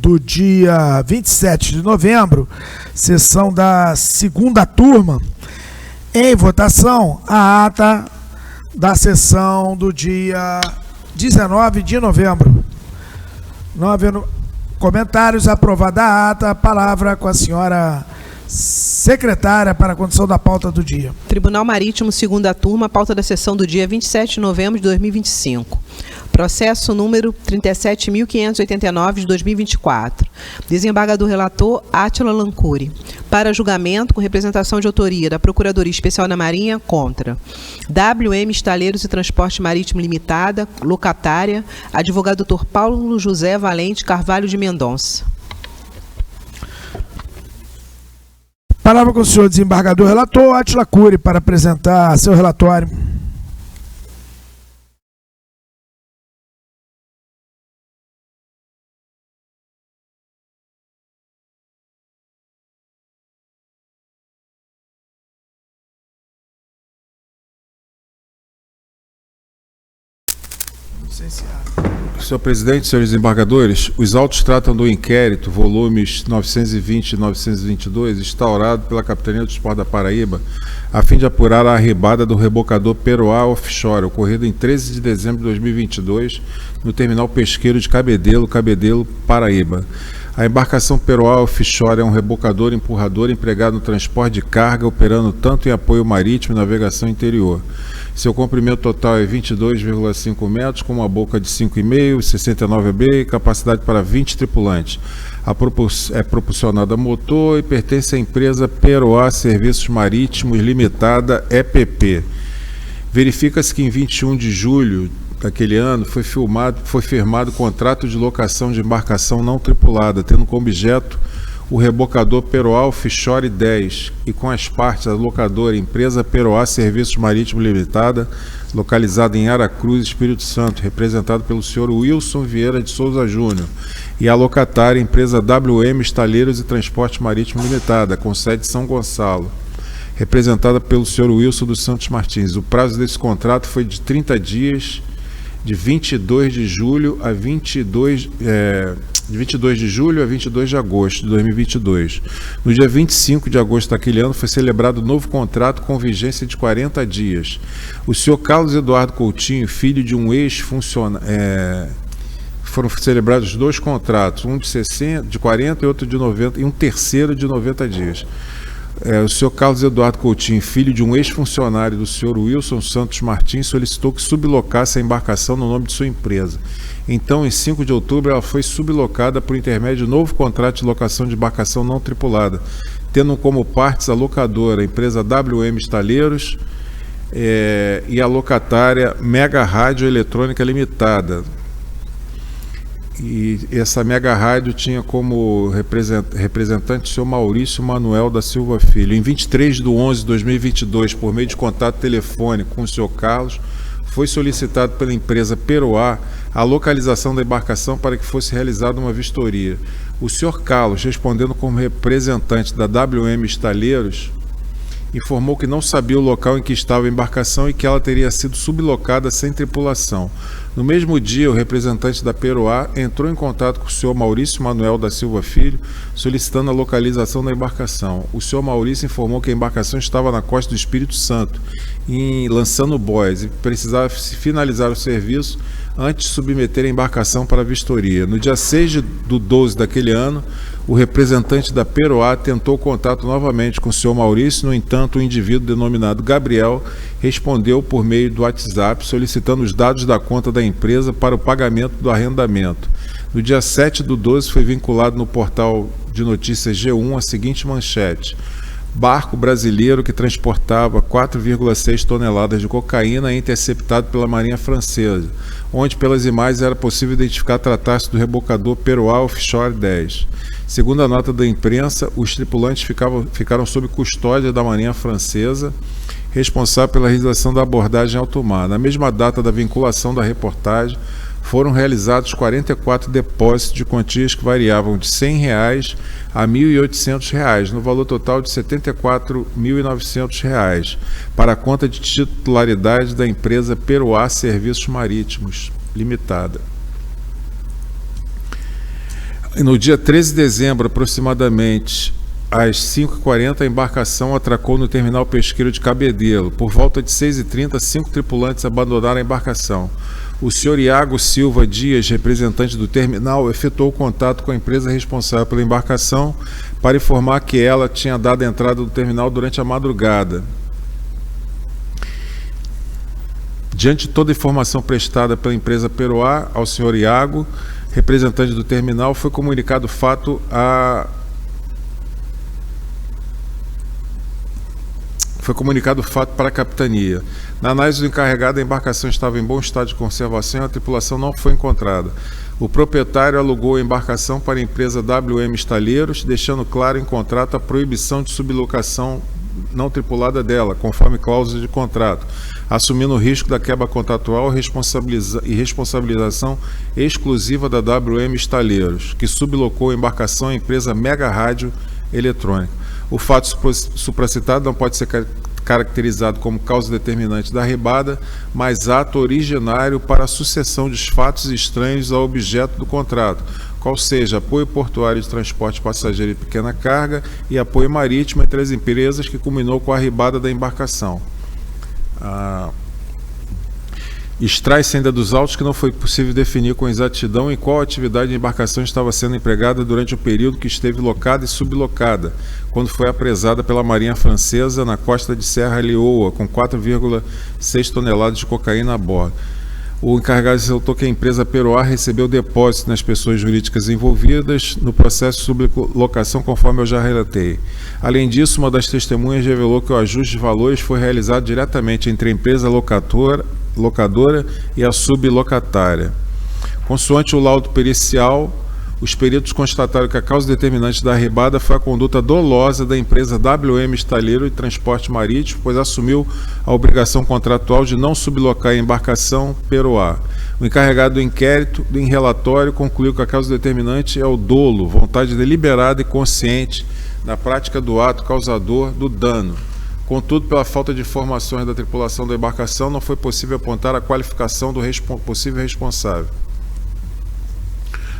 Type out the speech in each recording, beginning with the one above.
do dia 27 de novembro, sessão da segunda turma. Em votação, a ata da sessão do dia 19 de novembro. Não havendo comentários, aprovada a ata. Palavra com a senhora secretária para a condução da pauta do dia. Tribunal Marítimo, segunda turma, pauta da sessão do dia 27 de novembro de 2025. Processo número 37.589 de 2024. Desembargador relator Átila Lancuri. Para julgamento com representação de autoria da Procuradoria Especial da Marinha contra WM Estaleiros e Transporte Marítimo Limitada, locatária, advogado Dr. Paulo José Valente Carvalho de Mendonça. Palavra com o senhor desembargador relator Átila Lancuri para apresentar seu relatório. Senhor presidente, senhores desembargadores, os autos tratam do inquérito, volumes 920 e 922, instaurado pela Capitania do Esporte da Paraíba, a fim de apurar a arrebada do rebocador Peroá Offshore, ocorrido em 13 de dezembro de 2022, no terminal pesqueiro de Cabedelo, Paraíba. A embarcação Peroá Offshore é um rebocador empurrador empregado no transporte de carga, operando tanto em apoio marítimo e navegação interior. Seu comprimento total é 22,5 metros, com uma boca de 5,5, 69 b e capacidade para 20 tripulantes. É propulsionada a motor e pertence à empresa Peroá Serviços Marítimos Limitada, EPP. Verifica-se que em 21 de julho daquele ano foi firmado contrato de locação de embarcação não tripulada, tendo como objeto o rebocador Peroá Offshore 10 e com as partes da locadora empresa Peroá Serviços Marítimos Limitada, localizada em Aracruz, Espírito Santo, representado pelo senhor Wilson Vieira de Souza Júnior, e a locatária empresa WM Estaleiros e Transporte Marítimo Limitada, com sede em São Gonçalo, representada pelo senhor Wilson dos Santos Martins. O prazo desse contrato foi de 30 dias, de 22 de julho a 22 de agosto de 2022. No dia 25 de agosto daquele ano foi celebrado novo contrato com vigência de 40 dias. O senhor Carlos Eduardo Coutinho, filho de um ex-funcionário, foram celebrados dois contratos, um de 40 e outro de 90, e um terceiro de 90 dias. O senhor Carlos Eduardo Coutinho, filho de um ex-funcionário do senhor Wilson Santos Martins, solicitou que sublocasse a embarcação no nome de sua empresa. Então, em 5 de outubro, ela foi sublocada por intermédio de novo contrato de locação de embarcação não tripulada, tendo como partes a locadora, a empresa WM Estaleiros e a locatária Mega Rádio Eletrônica Limitada. E essa Mega Rádio tinha como representante o senhor Maurício Manuel da Silva Filho. Em 23 de 11 de 2022, por meio de contato telefônico com o senhor Carlos, foi solicitado pela empresa Peroá a localização da embarcação para que fosse realizada uma vistoria. O senhor Carlos, respondendo como representante da WM Estaleiros, informou que não sabia o local em que estava a embarcação e que ela teria sido sublocada sem tripulação. No mesmo dia, o representante da Peroá entrou em contato com o senhor Maurício Manuel da Silva Filho, solicitando a localização da embarcação. O senhor Maurício informou que a embarcação estava na costa do Espírito Santo, lançando boias, e precisava finalizar o serviço antes de submeter a embarcação para a vistoria. No dia 6 de 12 daquele ano, o representante da Peroá tentou contato novamente com o senhor Maurício. No entanto, o indivíduo denominado Gabriel respondeu por meio do WhatsApp, solicitando os dados da conta da empresa para o pagamento do arrendamento. No dia 7 do 12, foi vinculado no portal de notícias G1 a seguinte manchete: barco brasileiro que transportava 4,6 toneladas de cocaína é interceptado pela Marinha Francesa, onde pelas imagens era possível identificar tratar-se do rebocador Peroá Offshore 10. Segundo a nota da imprensa, os tripulantes ficaram sob custódia da Marinha Francesa, responsável pela realização da abordagem em alto mar. Na mesma data da vinculação da reportagem, foram realizados 44 depósitos de quantias que variavam de R$ 100 a R$ 1.800, no valor total de R$ 74.900, para a conta de titularidade da empresa Peroá Serviços Marítimos Limitada. E no dia 13 de dezembro, aproximadamente às 5h40, a embarcação atracou no terminal pesqueiro de Cabedelo. Por volta de 6h30, 5 tripulantes abandonaram a embarcação. O senhor Iago Silva Dias, representante do terminal, efetuou contato com a empresa responsável pela embarcação para informar que ela tinha dado entrada no terminal durante a madrugada. Diante de toda a informação prestada pela empresa Peroá ao senhor Iago, representante do terminal, foi comunicado o fato para a capitania. Na análise do encarregado, a embarcação estava em bom estado de conservação e a tripulação não foi encontrada. O proprietário alugou a embarcação para a empresa WM Estaleiros, deixando claro em contrato a proibição de sublocação não tripulada dela, conforme cláusula de contrato, assumindo o risco da quebra contratual e responsabilização exclusiva da WM Estaleiros, que sublocou a embarcação à empresa Mega Rádio Eletrônica. O fato supracitado não pode ser caracterizado como causa determinante da arribada, mas ato originário para a sucessão de fatos estranhos ao objeto do contrato, qual seja apoio portuário de transporte passageiro e pequena carga e apoio marítimo entre as empresas, que culminou com a arribada da embarcação. Extrai-se ainda dos autos que não foi possível definir com exatidão em qual atividade a embarcação estava sendo empregada durante o período que esteve locada e sublocada, quando foi apresada pela Marinha Francesa na costa de Serra Leoa, com 4,6 toneladas de cocaína a bordo. O encarregado ressaltou que a empresa Peroá recebeu depósito nas pessoas jurídicas envolvidas no processo de sublocação, conforme eu já relatei. Além disso, uma das testemunhas revelou que o ajuste de valores foi realizado diretamente entre a empresa locadora e a sublocatária. Consoante o laudo pericial, os peritos constataram que a causa determinante da arribada foi a conduta dolosa da empresa WM Estaleiro e Transporte Marítimo, pois assumiu a obrigação contratual de não sublocar a embarcação Peroá. O encarregado do inquérito, em relatório, concluiu que a causa determinante é o dolo, vontade deliberada e consciente na prática do ato causador do dano. Contudo, pela falta de informações da tripulação da embarcação, não foi possível apontar a qualificação do possível responsável.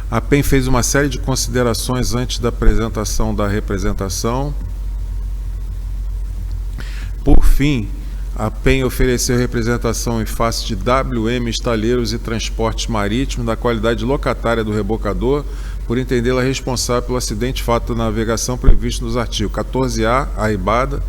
A PEN fez uma série de considerações antes da apresentação da representação. Por fim, a PEN ofereceu representação em face de WM Estaleiros e Transportes Marítimos, da qualidade locatária do rebocador, por entendê-la responsável pelo acidente fato da navegação previsto nos artigos 14A, arribada,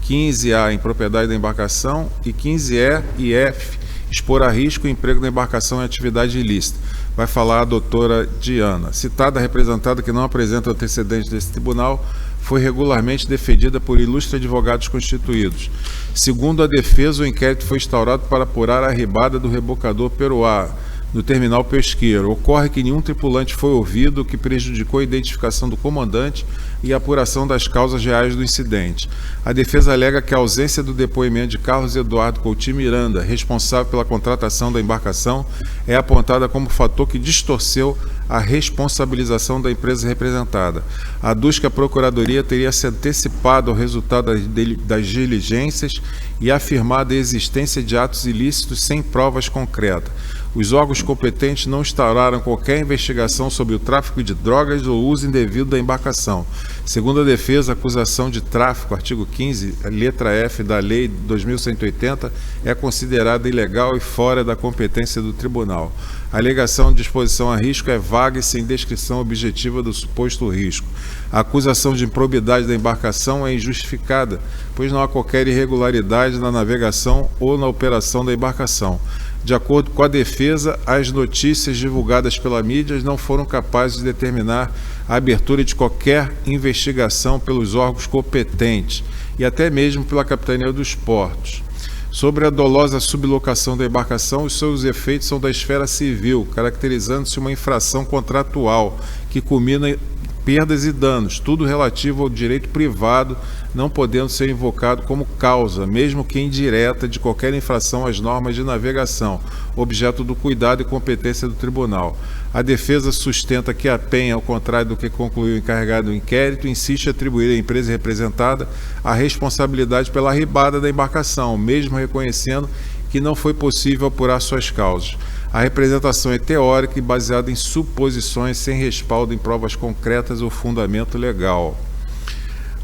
15A, em propriedade da embarcação, e 15E e F, expor a risco o emprego da embarcação em atividade ilícita. Vai falar a doutora Diana. Citada representada que não apresenta antecedentes desse tribunal, foi regularmente defendida por ilustres advogados constituídos. Segundo a defesa, o inquérito foi instaurado para apurar a arribada do rebocador Peroá, no terminal pesqueiro. Ocorre que nenhum tripulante foi ouvido, o que prejudicou a identificação do comandante e a apuração das causas reais do incidente. A defesa alega que a ausência do depoimento de Carlos Eduardo Coutinho Miranda, responsável pela contratação da embarcação, é apontada como fator que distorceu a responsabilização da empresa representada. Aduz que a Procuradoria teria se antecipado ao resultado das diligências e afirmado a existência de atos ilícitos sem provas concretas. Os órgãos competentes não instauraram qualquer investigação sobre o tráfico de drogas ou uso indevido da embarcação. Segundo a defesa, a acusação de tráfico, artigo 15, letra F da Lei 2180, é considerada ilegal e fora da competência do tribunal. A alegação de exposição a risco é vaga e sem descrição objetiva do suposto risco. A acusação de improbidade da embarcação é injustificada, pois não há qualquer irregularidade na navegação ou na operação da embarcação. De acordo com a defesa, as notícias divulgadas pela mídia não foram capazes de determinar a abertura de qualquer investigação pelos órgãos competentes e até mesmo pela Capitania dos Portos. Sobre a dolosa sublocação da embarcação, os seus efeitos são da esfera civil, caracterizando-se uma infração contratual que culmina em perdas e danos, tudo relativo ao direito privado, não podendo ser invocado como causa, mesmo que indireta, de qualquer infração às normas de navegação, objeto do cuidado e competência do tribunal. A defesa sustenta que a PEN, ao contrário do que concluiu o encarregado do inquérito, insiste em atribuir à empresa representada a responsabilidade pela arribada da embarcação, mesmo reconhecendo que não foi possível apurar suas causas. A representação é teórica e baseada em suposições sem respaldo em provas concretas ou fundamento legal.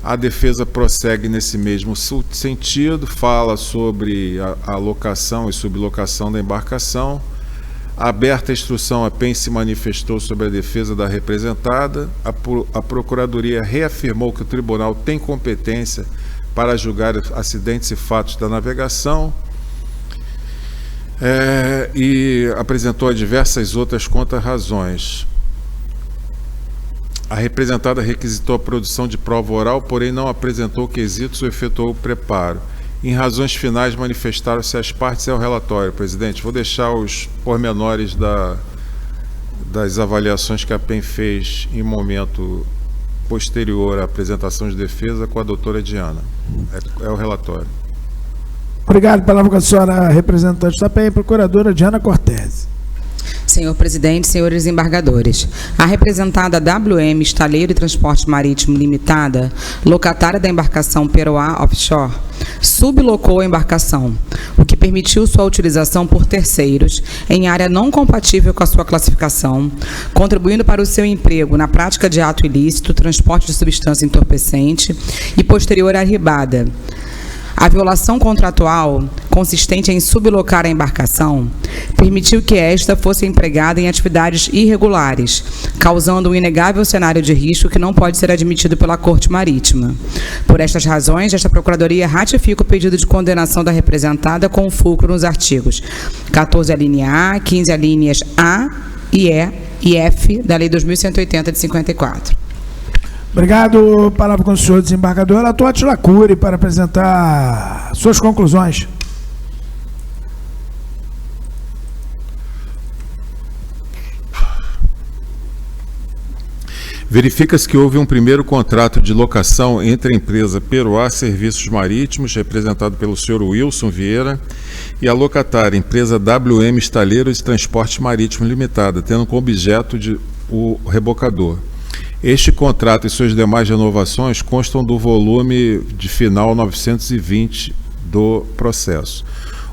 A defesa prossegue nesse mesmo sentido, fala sobre a locação e sublocação da embarcação. Aberta a instrução, a PEN se manifestou sobre a defesa da representada. A Procuradoria reafirmou que o Tribunal tem competência para julgar acidentes e fatos da navegação. E apresentou diversas outras contra-razões. A representada requisitou a produção de prova oral, porém não apresentou quesitos ou efetuou o preparo. Em razões finais, manifestaram-se as partes e ao relatório. Presidente, vou deixar os pormenores das avaliações que a PEN fez em momento posterior à apresentação de defesa com a doutora Diana. É o relatório. Obrigado. Palavra com a senhora representante da PEN, procuradora Diana Cortese. Senhor presidente, senhores embargadores, a representada WM Estaleiro e Transporte Marítimo Limitada, locatária da embarcação Peroá Offshore, sublocou a embarcação, o que permitiu sua utilização por terceiros em área não compatível com a sua classificação, contribuindo para o seu emprego na prática de ato ilícito, transporte de substância entorpecente e posterior arribada. A violação contratual, consistente em sublocar a embarcação, permitiu que esta fosse empregada em atividades irregulares, causando um inegável cenário de risco que não pode ser admitido pela Corte Marítima. Por estas razões, esta Procuradoria ratifica o pedido de condenação da representada com fulcro nos artigos 14 alínea A, 15 alíneas A e E e F da Lei 2.180 de 54. Obrigado. Palavra com o senhor desembargador relator Átila Cury para apresentar suas conclusões. Verifica-se que houve um primeiro contrato de locação entre a empresa Peroá Serviços Marítimos, representado pelo senhor Wilson Vieira, e a locatária, empresa WM Estaleiros de Transporte Marítimo Limitada, tendo como objeto o rebocador. Este contrato e suas demais renovações constam do volume de final 920 do processo.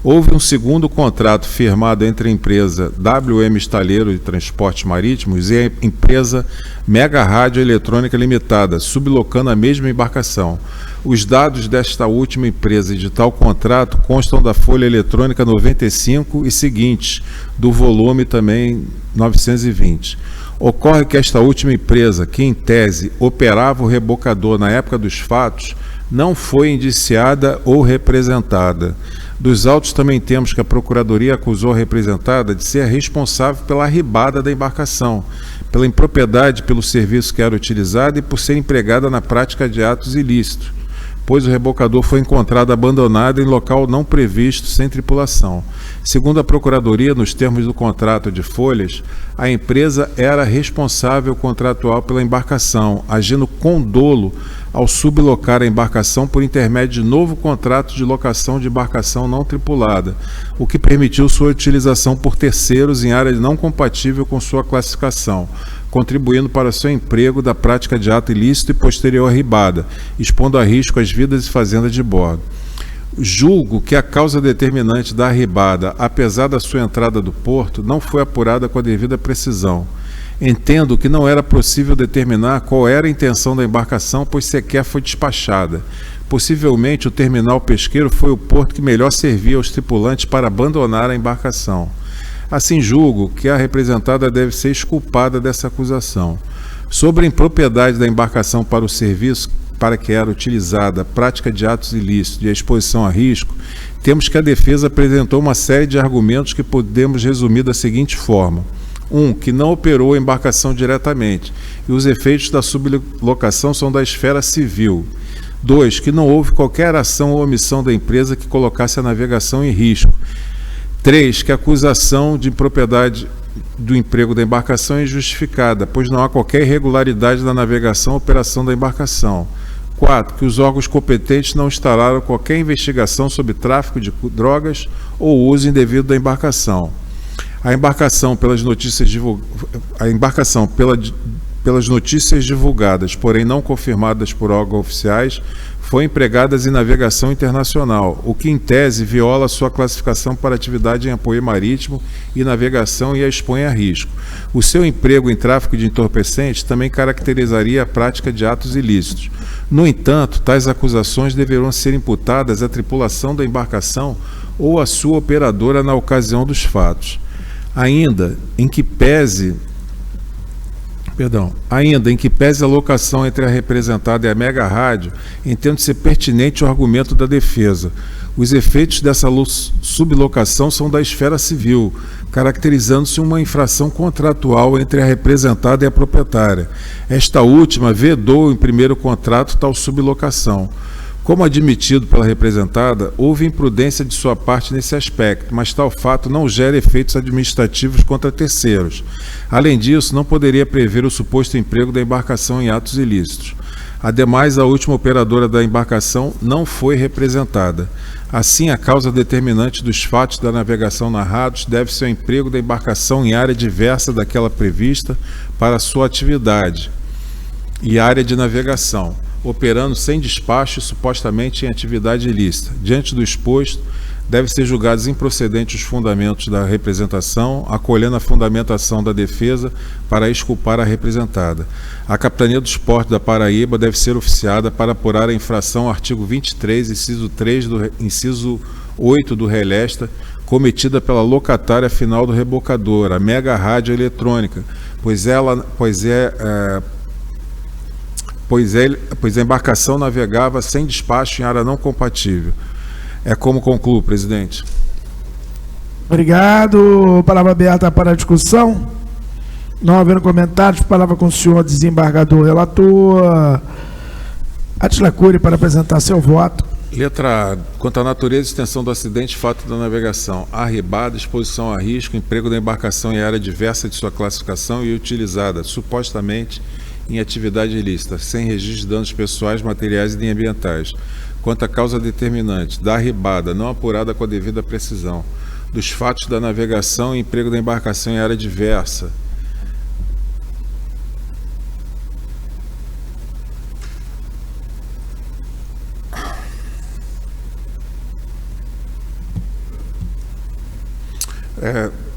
Houve um segundo contrato firmado entre a empresa WM Estaleiro de Transporte Marítimos e a empresa Mega Rádio Eletrônica Limitada, sublocando a mesma embarcação. Os dados desta última empresa e de tal contrato constam da folha eletrônica 95 e seguintes, do volume também 920. Ocorre que esta última empresa, que em tese operava o rebocador na época dos fatos, não foi indiciada ou representada. Dos autos também temos que a Procuradoria acusou a representada de ser responsável pela arribada da embarcação, pela impropriedade pelo serviço que era utilizado e por ser empregada na prática de atos ilícitos, pois o rebocador foi encontrado abandonado em local não previsto, sem tripulação. Segundo a Procuradoria, nos termos do contrato de folhas, a empresa era responsável contratual pela embarcação, agindo com dolo ao sublocar a embarcação por intermédio de novo contrato de locação de embarcação não tripulada, o que permitiu sua utilização por terceiros em área não compatível com sua classificação, contribuindo para seu emprego da prática de ato ilícito e posterior arribada, expondo a risco as vidas e fazendas de bordo. Julgo que a causa determinante da arribada, apesar da sua entrada do porto, não foi apurada com a devida precisão. Entendo que não era possível determinar qual era a intenção da embarcação, pois sequer foi despachada. Possivelmente, o terminal pesqueiro foi o porto que melhor servia aos tripulantes para abandonar a embarcação. Assim, julgo que a representada deve ser exculpada dessa acusação. Sobre a impropriedade da embarcação para o serviço para que era utilizada, a prática de atos ilícitos e a exposição a risco, temos que a defesa apresentou uma série de argumentos que podemos resumir da seguinte forma. 1. Que não operou a embarcação diretamente, e os efeitos da sublocação são da esfera civil. 2. Que não houve qualquer ação ou omissão da empresa que colocasse a navegação em risco. 3. Que a acusação de impropriedade do emprego da embarcação é injustificada, pois não há qualquer irregularidade na navegação ou operação da embarcação. 4. Que os órgãos competentes não instalaram qualquer investigação sobre tráfico de drogas ou uso indevido da embarcação. A embarcação, pelas notícias pelas notícias divulgadas, porém não confirmadas por órgãos oficiais, foi empregadas em navegação internacional, o que em tese viola sua classificação para atividade em apoio marítimo e navegação e a expõe a risco. O seu emprego em tráfico de entorpecentes também caracterizaria a prática de atos ilícitos. No entanto, tais acusações deverão ser imputadas à tripulação da embarcação ou à sua operadora na ocasião dos fatos. Ainda em que pese a locação entre a representada e a mega rádio, entendo ser pertinente o argumento da defesa. Os efeitos dessa sublocação são da esfera civil, caracterizando-se uma infração contratual entre a representada e a proprietária. Esta última vedou em primeiro contrato tal sublocação. Como admitido pela representada, houve imprudência de sua parte nesse aspecto, mas tal fato não gera efeitos administrativos contra terceiros. Além disso, não poderia prever o suposto emprego da embarcação em atos ilícitos. Ademais, a última operadora da embarcação não foi representada. Assim, a causa determinante dos fatos da navegação narrados deve ser o emprego da embarcação em área diversa daquela prevista para sua atividade e área de navegação, operando sem despacho e supostamente em atividade ilícita. Diante do exposto, devem ser julgados improcedentes os fundamentos da representação, acolhendo a fundamentação da defesa para exculpar a representada. A Capitania dos Portos da Paraíba deve ser oficiada para apurar a infração ao artigo 23, inciso 8 do Relesta, cometida pela locatária final do rebocador, a Mega Rádio Eletrônica, pois a embarcação navegava sem despacho em área não compatível. É como concluo, presidente. Obrigado. Palavra aberta para a discussão. Não havendo comentários, palavra com o senhor desembargador relator Átila Cury para apresentar seu voto. Letra A. Quanto à natureza e extensão do acidente, fato da navegação, arribada, exposição a risco, emprego da embarcação em área diversa de sua classificação e utilizada, supostamente, em atividade ilícita, sem registro de danos pessoais, materiais e ambientais. Quanto à causa determinante, da arribada, não apurada com a devida precisão, dos fatos da navegação e emprego da embarcação em área diversa.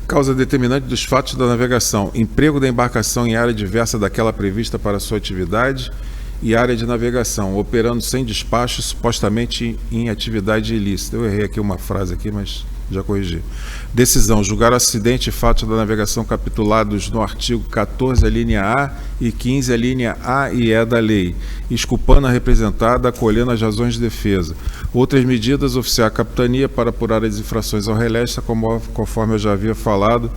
Causa determinante dos fatos da navegação, emprego da embarcação em área diversa daquela prevista para sua atividade e área de navegação, operando sem despacho, supostamente em atividade ilícita. Eu errei aqui uma frase aqui, mas já corrigi. Decisão. Julgar o acidente e fatos da navegação capitulados no artigo 14, a linha A e 15, a linha A e E da lei, exculpando a representada, acolhendo as razões de defesa. Outras medidas, oficiar a capitania para apurar as infrações ao Relesta, conforme eu já havia falado,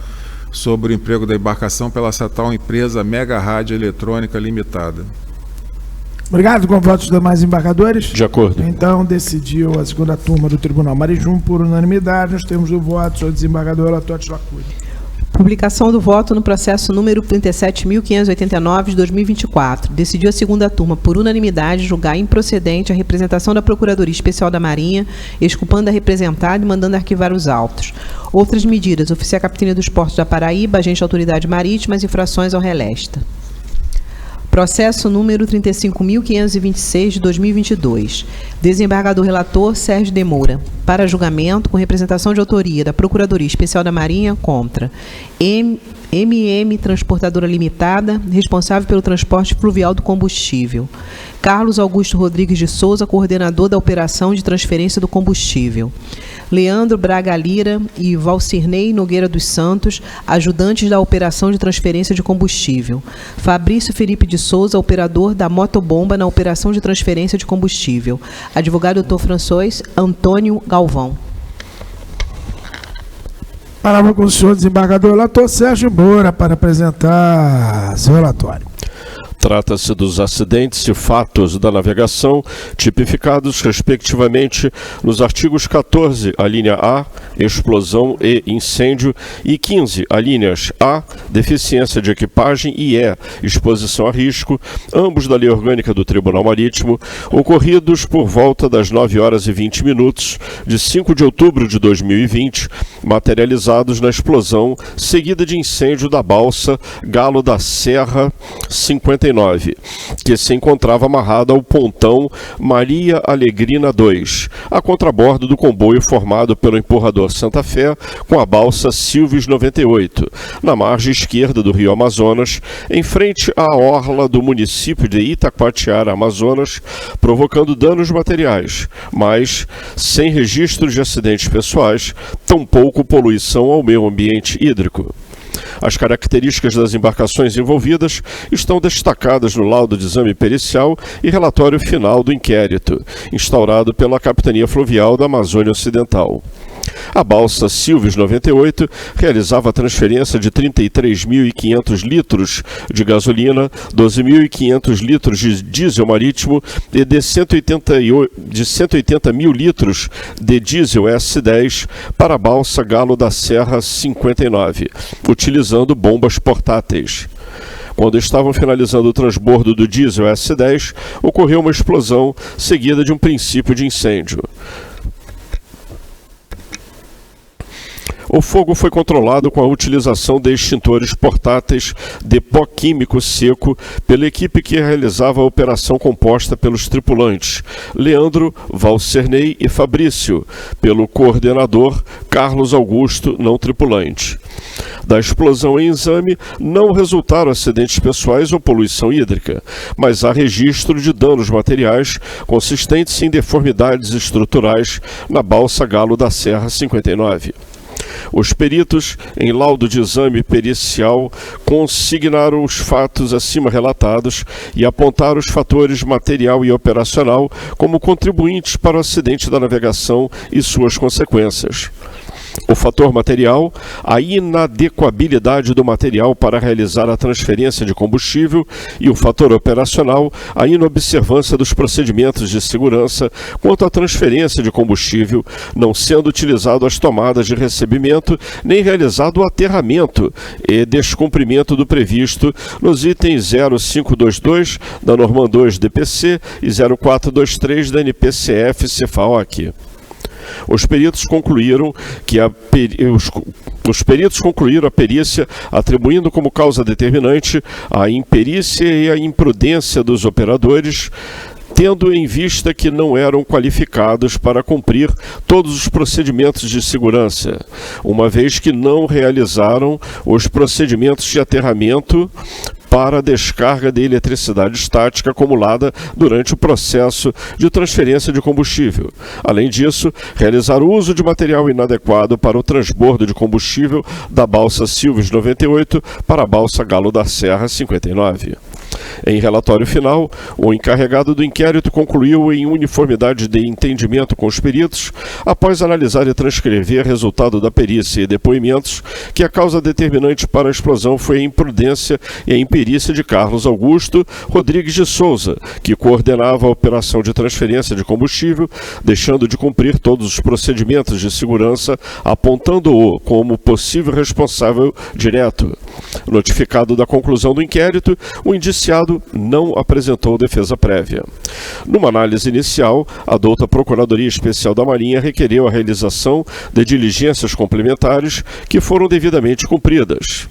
sobre o emprego da embarcação pela estatal empresa Mega Rádio Eletrônica Limitada. Obrigado. Com votos dos demais embargadores? De acordo. Então, decidiu a segunda turma do Tribunal Marijum por unanimidade. Nós temos o voto do senhor desembargador relator Átila Cury. Publicação do voto no processo número 37.589 de 2024. Decidiu a segunda turma, por unanimidade, julgar improcedente a representação da Procuradoria Especial da Marinha, exculpando a representada e mandando arquivar os autos. Outras medidas, oficiar a Capitania dos Portos da Paraíba, agente da Autoridade Marítima, as infrações ao Relesta. Processo número 35.526 de 2022. Desembargador relator Sérgio de Moura. Para julgamento, com representação de autoria da Procuradoria Especial da Marinha contra MM Transportadora Limitada, responsável pelo transporte fluvial do combustível. Carlos Augusto Rodrigues de Souza, coordenador da operação de transferência do combustível. Leandro Braga Lira e Valcirnei Nogueira dos Santos, ajudantes da operação de transferência de combustível. Fabrício Felipe de Souza, operador da motobomba na operação de transferência de combustível. Advogado Dr. François Antônio Galvão. Palavra com o senhor desembargador relator Sérgio Moura para apresentar seu relatório. Trata-se dos acidentes e fatos da navegação tipificados respectivamente nos artigos 14, a linha A, explosão e incêndio, e 15, alíneas A, deficiência de equipagem, e E, exposição a risco, ambos da Lei Orgânica do Tribunal Marítimo, ocorridos por volta das 9 horas e 20 minutos de 5 de outubro de 2020, materializados na explosão seguida de incêndio da balsa Galo da Serra 59, que se encontrava amarrada ao pontão Maria Alegrina 2, a contrabordo do comboio formado pelo empurrador Santa Fé com a balsa Silves 98, na margem esquerda do Rio Amazonas, em frente à orla do município de Itacoatiara, Amazonas, provocando danos materiais, mas sem registros de acidentes pessoais, tampouco poluição ao meio ambiente hídrico. As características das embarcações envolvidas estão destacadas no laudo de exame pericial e relatório final do inquérito, instaurado pela Capitania Fluvial da Amazônia Ocidental. A balsa Silves 98 realizava a transferência de 33.500 litros de gasolina, 12.500 litros de diesel marítimo e de 180 mil litros de diesel S10 para a balsa Galo da Serra 59, utilizando bombas portáteis. Quando estavam finalizando o transbordo do diesel S10, ocorreu uma explosão seguida de um princípio de incêndio. O fogo foi controlado com a utilização de extintores portáteis de pó químico seco pela equipe que realizava a operação composta pelos tripulantes Leandro, Valcernei e Fabrício, pelo coordenador Carlos Augusto, não tripulante. Da explosão em exame não resultaram acidentes pessoais ou poluição hídrica, mas há registro de danos materiais consistentes em deformidades estruturais na balsa Galo da Serra 59. Os peritos, em laudo de exame pericial, consignaram os fatos acima relatados e apontaram os fatores material e operacional como contribuintes para o acidente da navegação e suas consequências. O fator material, a inadequabilidade do material para realizar a transferência de combustível, e o fator operacional, a inobservância dos procedimentos de segurança quanto à transferência de combustível, não sendo utilizado as tomadas de recebimento nem realizado o aterramento e descumprimento do previsto nos itens 0522 da Norma 2 DPC e 0423 da NPCF CFAOC. Os peritos concluíram a perícia, atribuindo como causa determinante a imperícia e a imprudência dos operadores, tendo em vista que não eram qualificados para cumprir todos os procedimentos de segurança, uma vez que não realizaram os procedimentos de aterramento para a descarga de eletricidade estática acumulada durante o processo de transferência de combustível. Além disso, realizar o uso de material inadequado para o transbordo de combustível da balsa Silves 98 para a balsa Galo da Serra 59. Em relatório final, o encarregado do inquérito concluiu em uniformidade de entendimento com os peritos, após analisar e transcrever resultado da perícia e depoimentos, que a causa determinante para a explosão foi a imprudência e a imperícia de Carlos Augusto Rodrigues de Souza, que coordenava a operação de transferência de combustível, deixando de cumprir todos os procedimentos de segurança, apontando-o como possível responsável direto. Notificado da conclusão do inquérito, o indiciado não apresentou defesa prévia. Numa análise inicial, a douta Procuradoria Especial da Marinha requereu a realização de diligências complementares que foram devidamente cumpridas.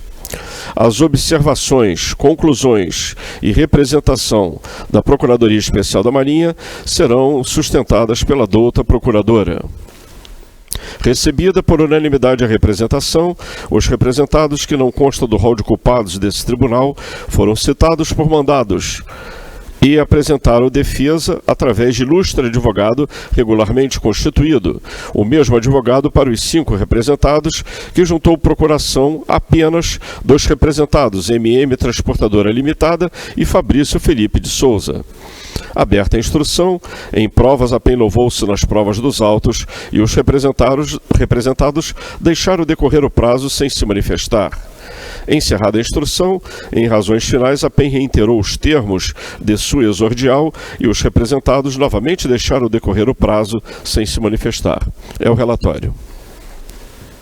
As observações, conclusões e representação da Procuradoria Especial da Marinha serão sustentadas pela douta Procuradora. Recebida por unanimidade a representação, os representados que não constam do rol de culpados desse tribunal foram citados por mandados e apresentaram defesa através de ilustre advogado regularmente constituído, o mesmo advogado para os 5 representados, que juntou procuração apenas dos representados MM Transportadora Limitada e Fabrício Felipe de Souza. Aberta a instrução, em provas a pen louvou-se nas provas dos autos e os representados deixaram decorrer o prazo sem se manifestar. Encerrada a instrução, em razões finais, a PEN reiterou os termos de sua exordial e os representados novamente deixaram decorrer o prazo sem se manifestar. É o relatório.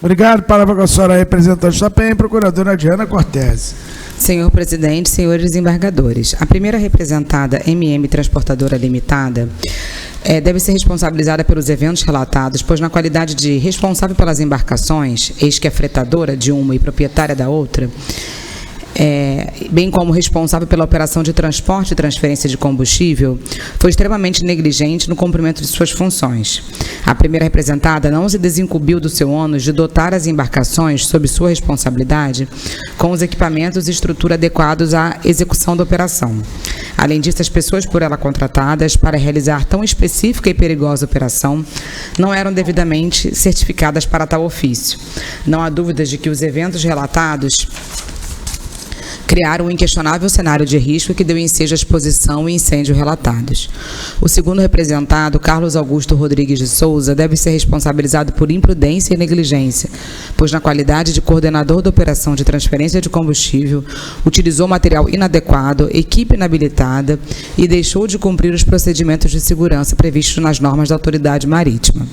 Obrigado. Palavra com a senhora representante da PEN, procuradora Diana Cortese. Senhor presidente, senhores desembargadores, a primeira representada, MM Transportadora Limitada, deve ser responsabilizada pelos eventos relatados, pois na qualidade de responsável pelas embarcações, eis que é fretadora de uma e proprietária da outra, bem como responsável pela operação de transporte e transferência de combustível, foi extremamente negligente no cumprimento de suas funções. A primeira representada não se desincumbiu do seu ônus de dotar as embarcações, sob sua responsabilidade, com os equipamentos e estrutura adequados à execução da operação. Além disso, as pessoas por ela contratadas para realizar tão específica e perigosa operação não eram devidamente certificadas para tal ofício. Não há dúvidas de que os eventos relatados criaram um inquestionável cenário de risco que deu ensejo à exposição e incêndio relatados. O segundo representado, Carlos Augusto Rodrigues de Souza, deve ser responsabilizado por imprudência e negligência, pois na qualidade de coordenador da operação de transferência de combustível, utilizou material inadequado, equipe inabilitada e deixou de cumprir os procedimentos de segurança previstos nas normas da autoridade marítima.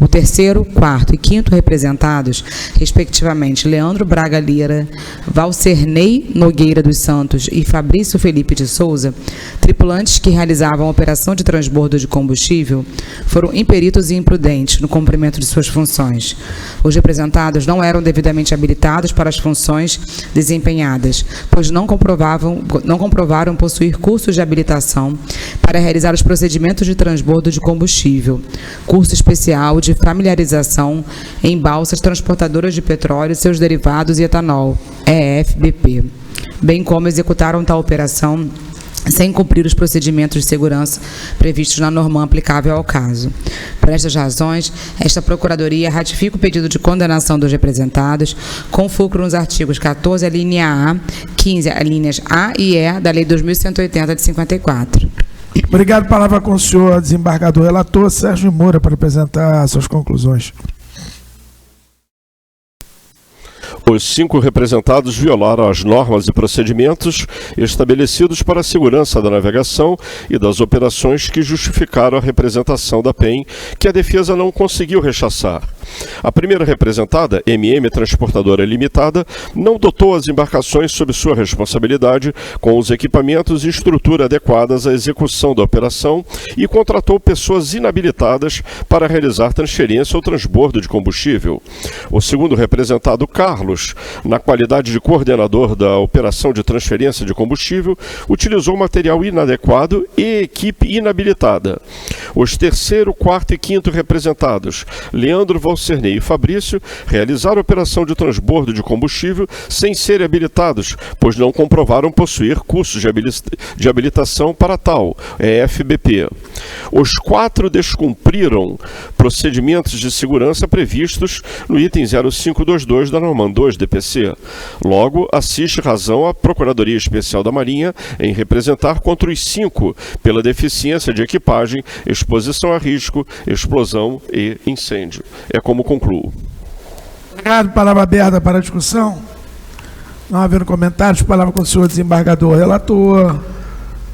O terceiro, quarto e quinto representados, respectivamente, Leandro Braga Lira, Valcernei Nogueira dos Santos e Fabrício Felipe de Souza, tripulantes que realizavam a operação de transbordo de combustível, foram imperitos e imprudentes no cumprimento de suas funções. Os representados não eram devidamente habilitados para as funções desempenhadas, pois não comprovaram possuir cursos de habilitação para realizar os procedimentos de transbordo de combustível, curso especial de familiarização em balsas transportadoras de petróleo, seus derivados e etanol, EFBP, bem como executaram tal operação sem cumprir os procedimentos de segurança previstos na norma aplicável ao caso. Por estas razões, esta Procuradoria ratifica o pedido de condenação dos representados, com fulcro nos artigos 14, a linha A, 15, a linhas A e E da Lei 2.180 de 54. Obrigado. Palavra com o senhor desembargador relator Sérgio Moura para apresentar suas conclusões. Os 5 representados violaram as normas e procedimentos estabelecidos para a segurança da navegação e das operações que justificaram a representação da PEN, que a defesa não conseguiu rechaçar. A primeira representada, MM Transportadora Limitada, não dotou as embarcações sob sua responsabilidade com os equipamentos e estrutura adequadas à execução da operação e contratou pessoas inabilitadas para realizar transferência ou transbordo de combustível. O segundo representado, Carlos, na qualidade de coordenador da operação de transferência de combustível, utilizou material inadequado e equipe inabilitada. Os terceiro, quarto e quinto representados, Leandro Valcernei e Fabrício, realizaram a operação de transbordo de combustível sem serem habilitados, pois não comprovaram possuir cursos de habilitação para tal, EFBP. Os 4 descumpriram procedimentos de segurança previstos no item 0522 da norma 2 DPC. Logo, assiste razão à Procuradoria Especial da Marinha em representar contra os 5 pela deficiência de equipagem, exposição a risco, explosão e incêndio. É como concluo. Obrigado. Palavra aberta para a discussão. Não havendo comentários, palavra com o senhor desembargador relator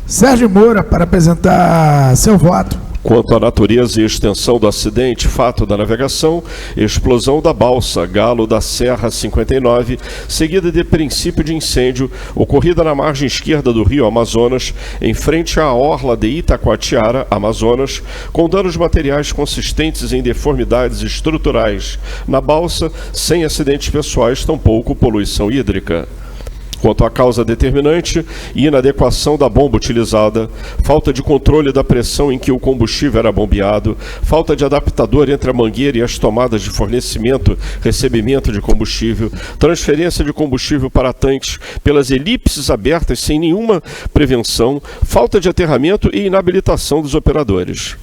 Sérgio Moura para apresentar seu voto. Quanto à natureza e extensão do acidente, fato da navegação, explosão da balsa Galo da Serra 59, seguida de princípio de incêndio, ocorrida na margem esquerda do rio Amazonas, em frente à orla de Itacoatiara, Amazonas, com danos materiais consistentes em deformidades estruturais na balsa, sem acidentes pessoais, tampouco poluição hídrica. Quanto à causa determinante, inadequação da bomba utilizada, falta de controle da pressão em que o combustível era bombeado, falta de adaptador entre a mangueira e as tomadas de fornecimento, recebimento de combustível, transferência de combustível para tanques pelas elipses abertas sem nenhuma prevenção, falta de aterramento e inabilitação dos operadores.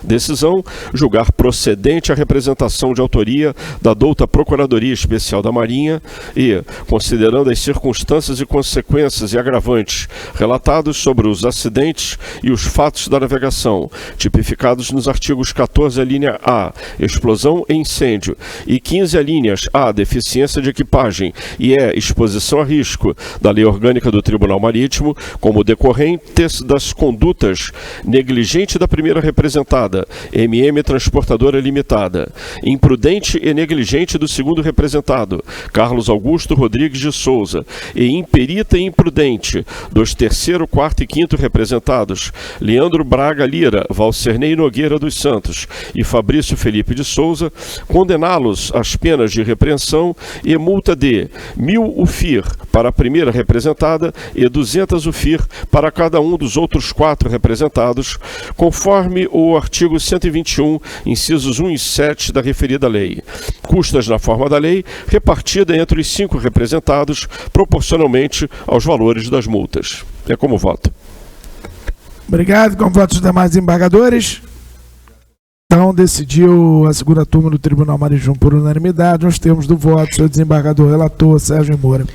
Decisão: julgar procedente a representação de autoria da douta Procuradoria Especial da Marinha e, considerando as circunstâncias e consequências e agravantes relatados sobre os acidentes e os fatos da navegação, tipificados nos artigos 14, a linha A, explosão e incêndio, e 15, a linhas A, deficiência de equipagem, e E, exposição a risco, da Lei Orgânica do Tribunal Marítimo, como decorrentes das condutas negligente da primeira representada, MM Transportadora Limitada, imprudente e negligente do segundo representado, Carlos Augusto Rodrigues de Souza, e imperita e imprudente dos terceiro, quarto e quinto representados, Leandro Braga Lira, Valcernei Nogueira dos Santos e Fabrício Felipe de Souza, condená-los às penas de repreensão e multa de 1.000 UFIR para a primeira representada e 200 UFIR para cada um dos outros 4 representados, conforme o artigo 121, incisos 1 e 7 da referida lei. Custas na forma da lei, repartida entre os 5 representados, proporcionalmente aos valores das multas. É como voto. Obrigado. Com votos dos demais desembargadores. Então, decidiu a segunda turma do Tribunal Marítimo por unanimidade. Nós temos do voto, senhor desembargador relator Sérgio Moura.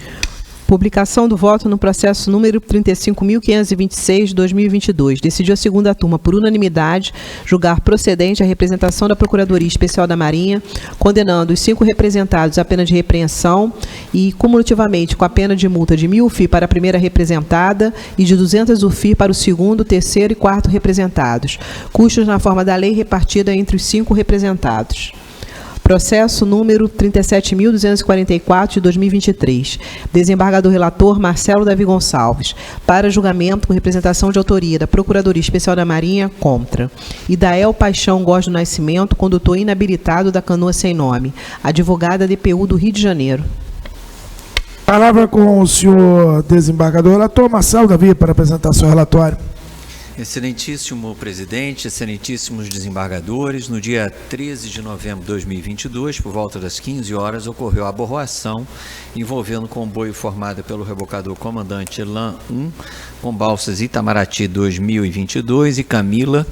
Publicação do voto no processo número 35.526 de 2022. Decidiu a segunda turma, por unanimidade, julgar procedente a representação da Procuradoria Especial da Marinha, condenando os 5 representados à pena de repreensão e, cumulativamente, com a pena de multa de 1.000 UFI para a primeira representada e de 200 UFI para o segundo, terceiro e quarto representados. Custos na forma da lei repartida entre os 5 representados. Processo número 37.244 de 2023. Desembargador relator Marcelo Davi Gonçalves. Para julgamento com representação de autoria da Procuradoria Especial da Marinha contra Idael Paixão Góes do Nascimento, condutor inabilitado da canoa sem nome. Advogada DPU do Rio de Janeiro. Palavra com o senhor desembargador relator Marcelo Davi para apresentar seu relatório. Excelentíssimo presidente, excelentíssimos desembargadores, no dia 13 de novembro de 2022, por volta das 15 horas, ocorreu a aborração envolvendo comboio formado pelo rebocador Comandante Elan 1, com balsas Itamaraty 2022 e Camila,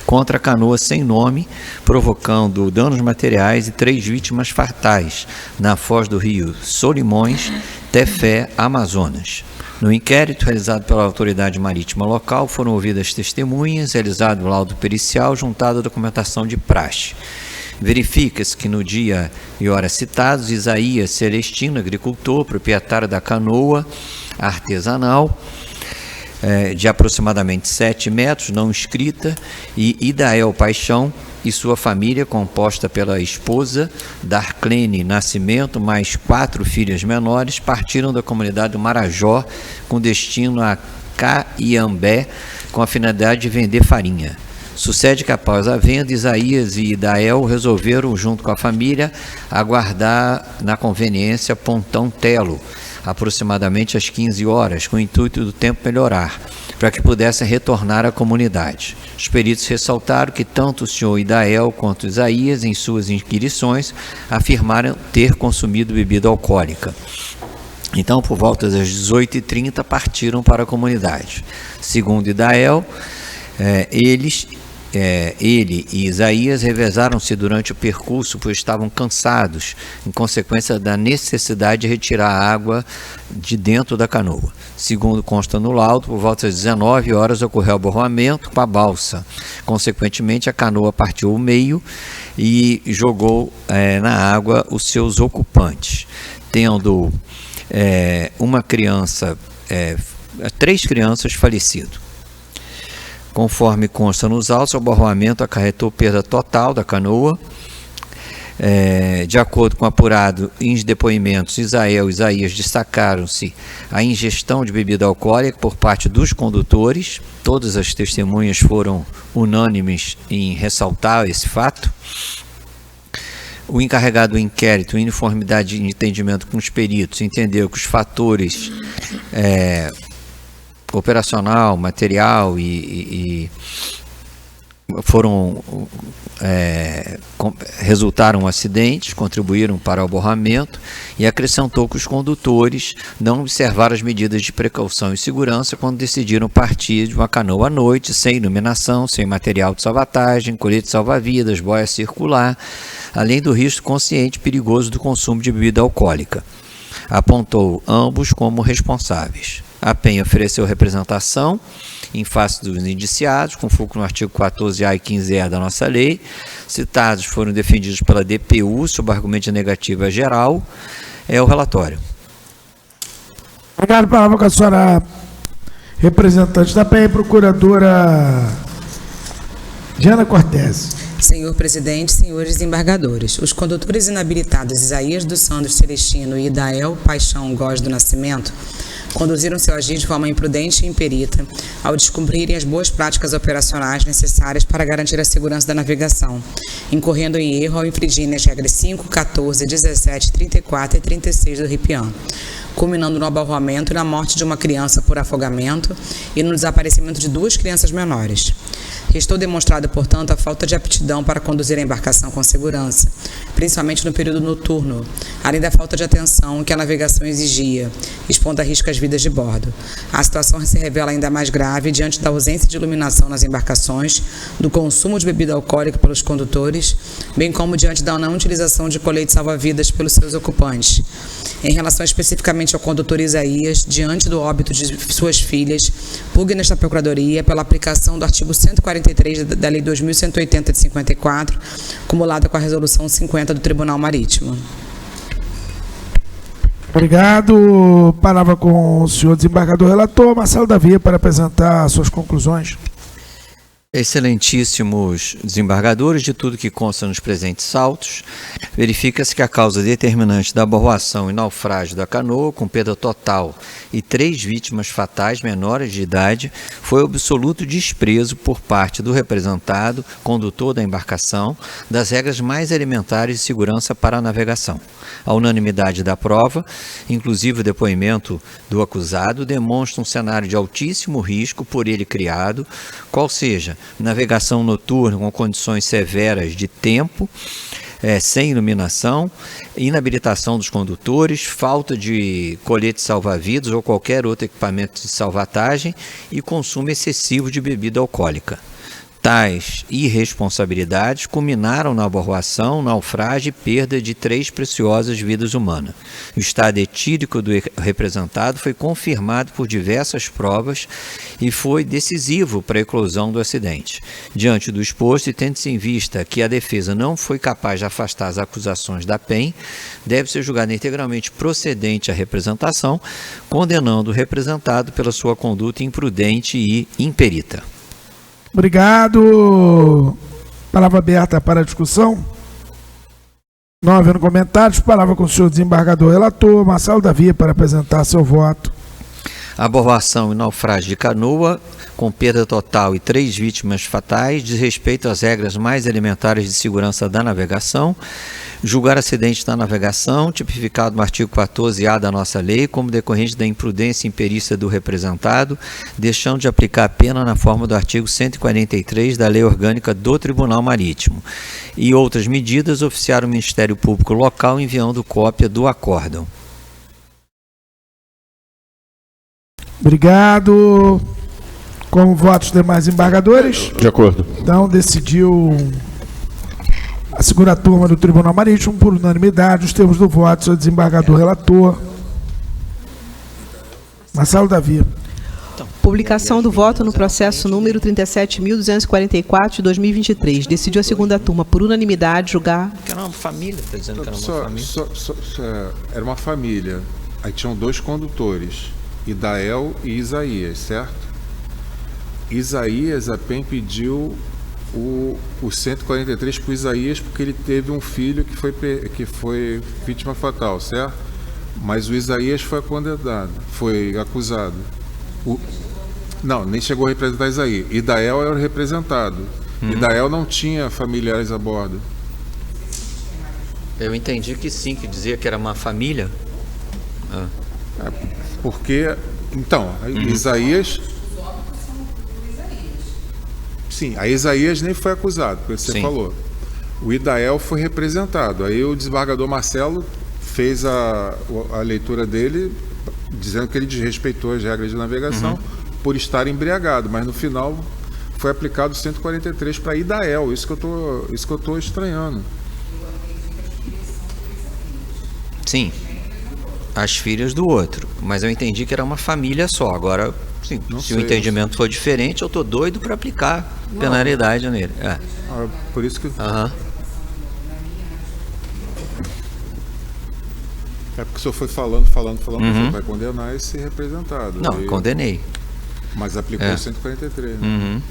contra a canoa sem nome, provocando danos materiais e 3 vítimas fatais na foz do rio Solimões, Tefé, Amazonas. No inquérito realizado pela autoridade marítima local, foram ouvidas testemunhas, realizado o laudo pericial, juntado a documentação de praxe. Verifica-se que no dia e hora citados, Isaías Celestino, agricultor, proprietário da canoa artesanal, de aproximadamente 7 metros, não inscrita, e Idael Paixão e sua família, composta pela esposa, Darclene Nascimento, mais 4 filhas menores, partiram da comunidade do Marajó com destino a Caiambé, com a finalidade de vender farinha. Sucede que após a venda, Isaías e Idael resolveram, junto com a família, aguardar na conveniência Pontão Telo, aproximadamente às 15 horas, com o intuito do tempo melhorar, para que pudessem retornar à comunidade. Os peritos ressaltaram que tanto o senhor Idael quanto Isaías, em suas inquirições, afirmaram ter consumido bebida alcoólica. Então, por volta das 18h30, partiram para a comunidade. Segundo Idael, ele e Isaías revezaram-se durante o percurso, pois estavam cansados, em consequência da necessidade de retirar a água de dentro da canoa. Segundo consta no laudo, por volta das 19 horas ocorreu o aborramento com a balsa. Consequentemente, a canoa partiu ao meio e jogou na água os seus ocupantes, tendo uma criança, 3 crianças falecidas. Conforme consta nos autos, o aborramento acarretou perda total da canoa. De acordo com o apurado em depoimentos, Isael e Isaías destacaram-se a ingestão de bebida alcoólica por parte dos condutores. Todas as testemunhas foram unânimes em ressaltar esse fato. O encarregado do inquérito, em uniformidade de entendimento com os peritos, entendeu que os fatores operacional, material e foram resultaram acidentes, contribuíram para o aborramento e acrescentou que os condutores não observaram as medidas de precaução e segurança quando decidiram partir de uma canoa à noite, sem iluminação, sem material de salvatagem, colete salva-vidas, boia circular, além do risco consciente e perigoso do consumo de bebida alcoólica. Apontou ambos como responsáveis. A PEN ofereceu representação em face dos indiciados, com foco no artigo 14A e 15E da nossa lei. Citados foram defendidos pela DPU sob argumento de negativa geral. É o relatório. Obrigado. Palavra com a senhora representante da PEN, procuradora Diana Cortese. Senhor presidente, senhores desembargadores, os condutores inabilitados Isaías dos Santos Celestino e Idael Paixão Góes do Nascimento conduziram seu agir de forma imprudente e imperita ao descumprirem as boas práticas operacionais necessárias para garantir a segurança da navegação, incorrendo em erro ao infringirem as regras 5, 14, 17, 34 e 36 do RIPIAN, culminando no aborramento e na morte de uma criança por afogamento e no desaparecimento de 2 crianças menores. Restou demonstrada, portanto, a falta de aptidão para conduzir a embarcação com segurança, principalmente no período noturno, além da falta de atenção que a navegação exigia, expondo a risco as vidas de bordo. A situação se revela ainda mais grave diante da ausência de iluminação nas embarcações, do consumo de bebida alcoólica pelos condutores, bem como diante da não utilização de colete salva-vidas pelos seus ocupantes. Em relação especificamente ao condutor Isaías, diante do óbito de suas filhas, pugna nesta Procuradoria pela aplicação do artigo 143 da Lei 2180 de 54, cumulada com a Resolução 50 do Tribunal Marítimo. Obrigado. Palavra com o senhor desembargador relator, Marcelo Davi, para apresentar suas conclusões. Excelentíssimos desembargadores, de tudo que consta nos presentes autos, verifica-se que a causa determinante da aborração e naufrágio da canoa, com perda total e 3 vítimas fatais menores de idade, foi o absoluto desprezo por parte do representado, condutor da embarcação, das regras mais elementares de segurança para a navegação. A unanimidade da prova, inclusive o depoimento do acusado, demonstra um cenário de altíssimo risco por ele criado, qual seja, navegação noturna com condições severas de tempo, sem iluminação, inabilitação dos condutores, falta de colete salva-vidas ou qualquer outro equipamento de salvatagem e consumo excessivo de bebida alcoólica. Tais irresponsabilidades culminaram na aborração, naufrágio e perda de 3 preciosas vidas humanas. O estado etílico do representado foi confirmado por diversas provas e foi decisivo para a eclosão do acidente. Diante do exposto e tendo-se em vista que a defesa não foi capaz de afastar as acusações da PEN, deve ser julgada integralmente procedente a representação, condenando o representado pela sua conduta imprudente e imperita. Obrigado. Palavra aberta para a discussão. Não havendo comentários, palavra com o senhor desembargador relator, Marcelo Davi, para apresentar seu voto. Aborração e naufrágio de canoa, com perda total e 3 vítimas fatais, diz respeito às regras mais elementares de segurança da navegação. Julgar acidente na navegação, tipificado no artigo 14A da nossa lei, como decorrente da imprudência e imperícia do representado, deixando de aplicar a pena na forma do artigo 143 da Lei Orgânica do Tribunal Marítimo. E outras medidas, oficiar o Ministério Público local enviando cópia do acórdão. Obrigado. Como votos dos demais embargadores? De acordo. Então, decidiu a segunda turma do Tribunal Marítimo, por unanimidade, os termos do voto, senhor desembargador relator, Marcelo Davi. Publicação do voto no processo número 37.244 de 2023. Decidiu a segunda turma, por unanimidade, julgar... Que era uma família, está dizendo que era uma família. Era uma família. Aí tinham 2 condutores, Idael e Isaías, certo? Isaías, a PEN pediu o 143 para o Isaías porque ele teve um filho que foi vítima fatal, certo? Mas o Isaías foi condenado, foi acusado. Não, nem chegou a representar Isaías. Idael era o representado. Idael não tinha familiares a bordo. Eu entendi que sim, que dizia que era uma família. Porque, então, Isaías... Sim, a Isaías nem foi acusado, pelo que você falou. O Idael foi representado. Aí o desembargador Marcelo fez a leitura dele, dizendo que ele desrespeitou as regras de navegação por estar embriagado, mas no final foi aplicado 143 para Idael. Isso que eu tô estranhando. Sim, as filhas do outro. Mas eu entendi que era uma família só. Agora, sim, se o entendimento for diferente, eu tô doido para aplicar penalidade nele. Por isso que... É porque o senhor foi falando, você vai condenar esse representado. Não, condenei. Mas aplicou 143, né? Uhum.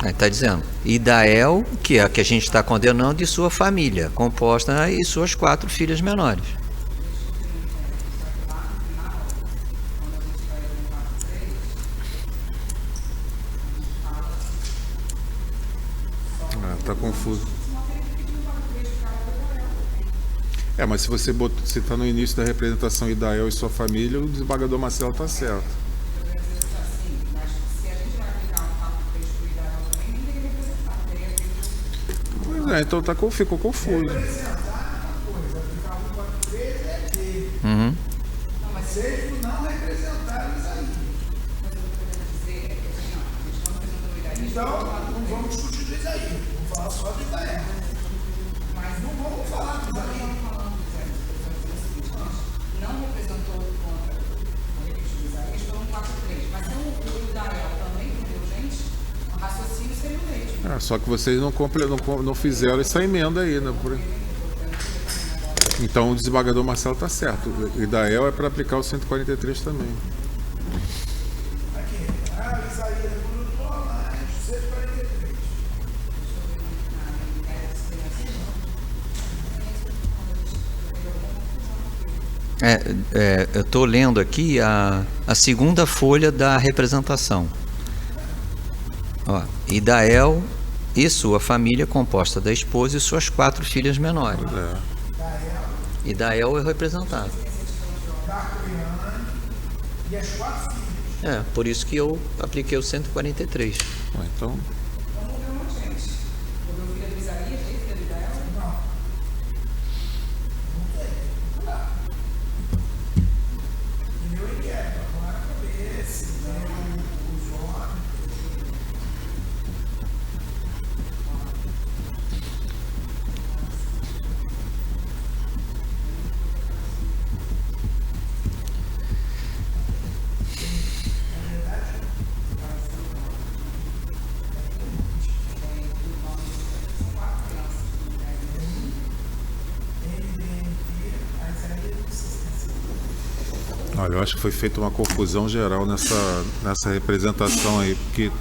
Aí está dizendo, Idael, que é a que a gente está condenando, e sua família, composta e suas 4 filhas menores. Tá confuso. Mas se você está no início da representação Idael e sua família, o desembargador Marcelo está certo. Então ficou confuso. Uhum. Mas eles não representaram isso aí. Então, não vamos discutir isso aí. Vamos falar só do Idael. Mas não vamos falar do Idael. Não representou contra o requisito de Isaías, foram 4-3. Mas se o Idael também entendeu, gente, o raciocínio seria o mesmo. Só que vocês não fizeram essa emenda aí, né? Então o desembargador Marcelo está certo. O Idael é para aplicar o 143 também. Aqui, Isaías, 143. Eu estou lendo aqui a segunda folha da representação. Ó, Idael e sua família, composta da esposa e suas 4 filhas menores. Idael é representado. E as 4 filhas. Por isso que eu apliquei o 143. Então... Olha, eu acho que foi feita uma confusão geral nessa representação aí, porque...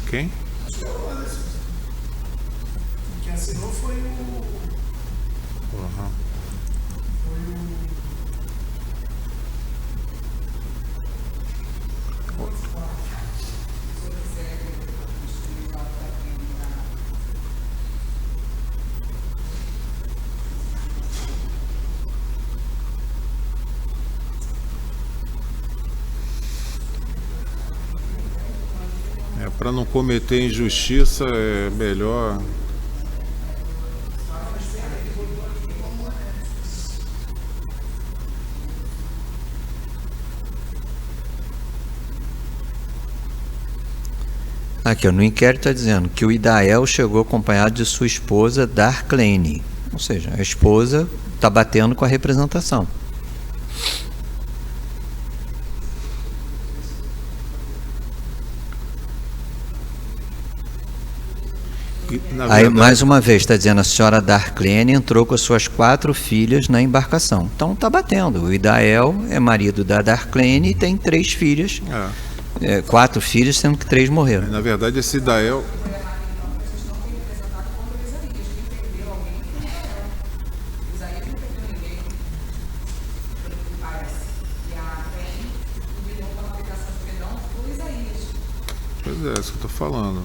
Quem? Quem assinou foi o... Para não cometer injustiça, é melhor... Aqui, no inquérito está dizendo que o Idael chegou acompanhado de sua esposa, Darklane. Ou seja, a esposa está batendo com a representação. Aí, mais uma vez, está dizendo a senhora Darklane entrou com as suas 4 filhas na embarcação. Então, está batendo. O Idael é marido da Darklane e tem 3 filhas. 4 filhos, sendo que 3 morreram. Na verdade, esse Idael... Pois é, isso que eu estou falando.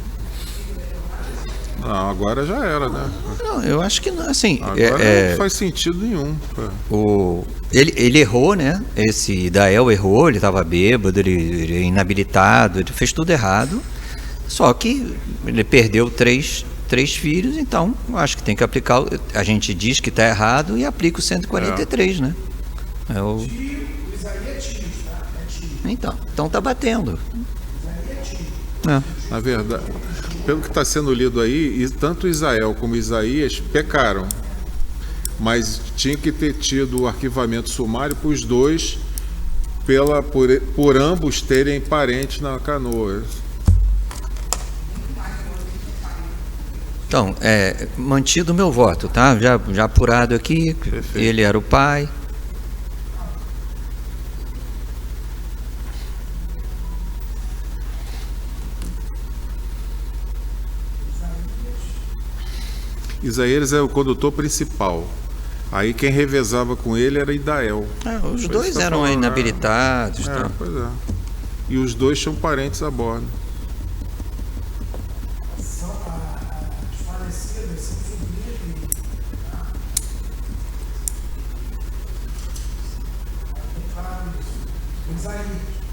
Não, agora já era, né? Não, eu acho que não, assim... Agora não faz sentido nenhum. Ele errou, né? Esse Dael errou, ele estava bêbado, ele é inabilitado, ele fez tudo errado. Só que ele perdeu três filhos, então acho que tem que aplicar. A gente diz que está errado e aplica o 143, né? Então tá batendo. Na verdade, pelo que está sendo lido aí, tanto Israel como Isaías pecaram. Mas tinha que ter tido o arquivamento sumário para os dois, por ambos terem parentes na canoa. Então, mantido o meu voto, tá? Já apurado aqui. Perfeito. Ele era o pai. Isaías é o condutor principal. Aí quem revezava com ele era Idael. Os dois eram inabilitados. Pois é. E os dois tinham parentes a bordo.